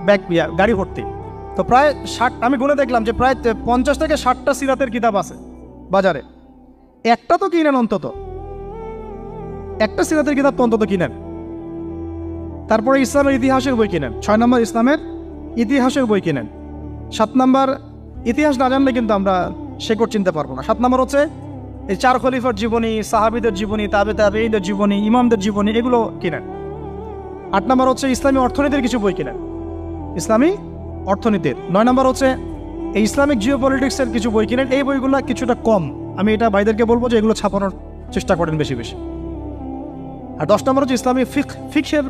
ব্যাগ গাড়ি ভর্তি। তো প্রায় 60, আমি গুনে দেখলাম যে প্রায় 50 থেকে 60টা সিরাতের কিতাব আছে বাজারে। একটা তো কিনেন, অন্তত একটা সিরাতের কিতাব তো অন্তত কিনেন। তারপরে ইসলামের ইতিহাসের বই কিনেন। 6 নম্বর ইসলামের ইতিহাসের বই কিনেন। 7 নম্বর ইতিহাস না জানলে কিন্তু আমরা শেকড় চিনতে পারবো না। 7 নম্বর হচ্ছে এই 4 খলিফার জীবনী, সাহাবীদের জীবনী, তাবেঈদের জীবনী, ইমামদের জীবনী, এগুলো কিনেন। 8 নম্বর হচ্ছে ইসলামী অর্থনীতির কিছু বই কিনেন, ইসলামী অর্থনীতির। 9 নম্বর হচ্ছে এই ইসলামিক জিওপলিটিক্সের কিছু বই কিনেন। এই বইগুলো কিছুটা কম, আমি এটা ভাইদেরকে বলবো যে এগুলো ছাপানোর চেষ্টা করেন বেশি বেশি। আর 10 নম্বর হচ্ছে ইসলামী ফিকহের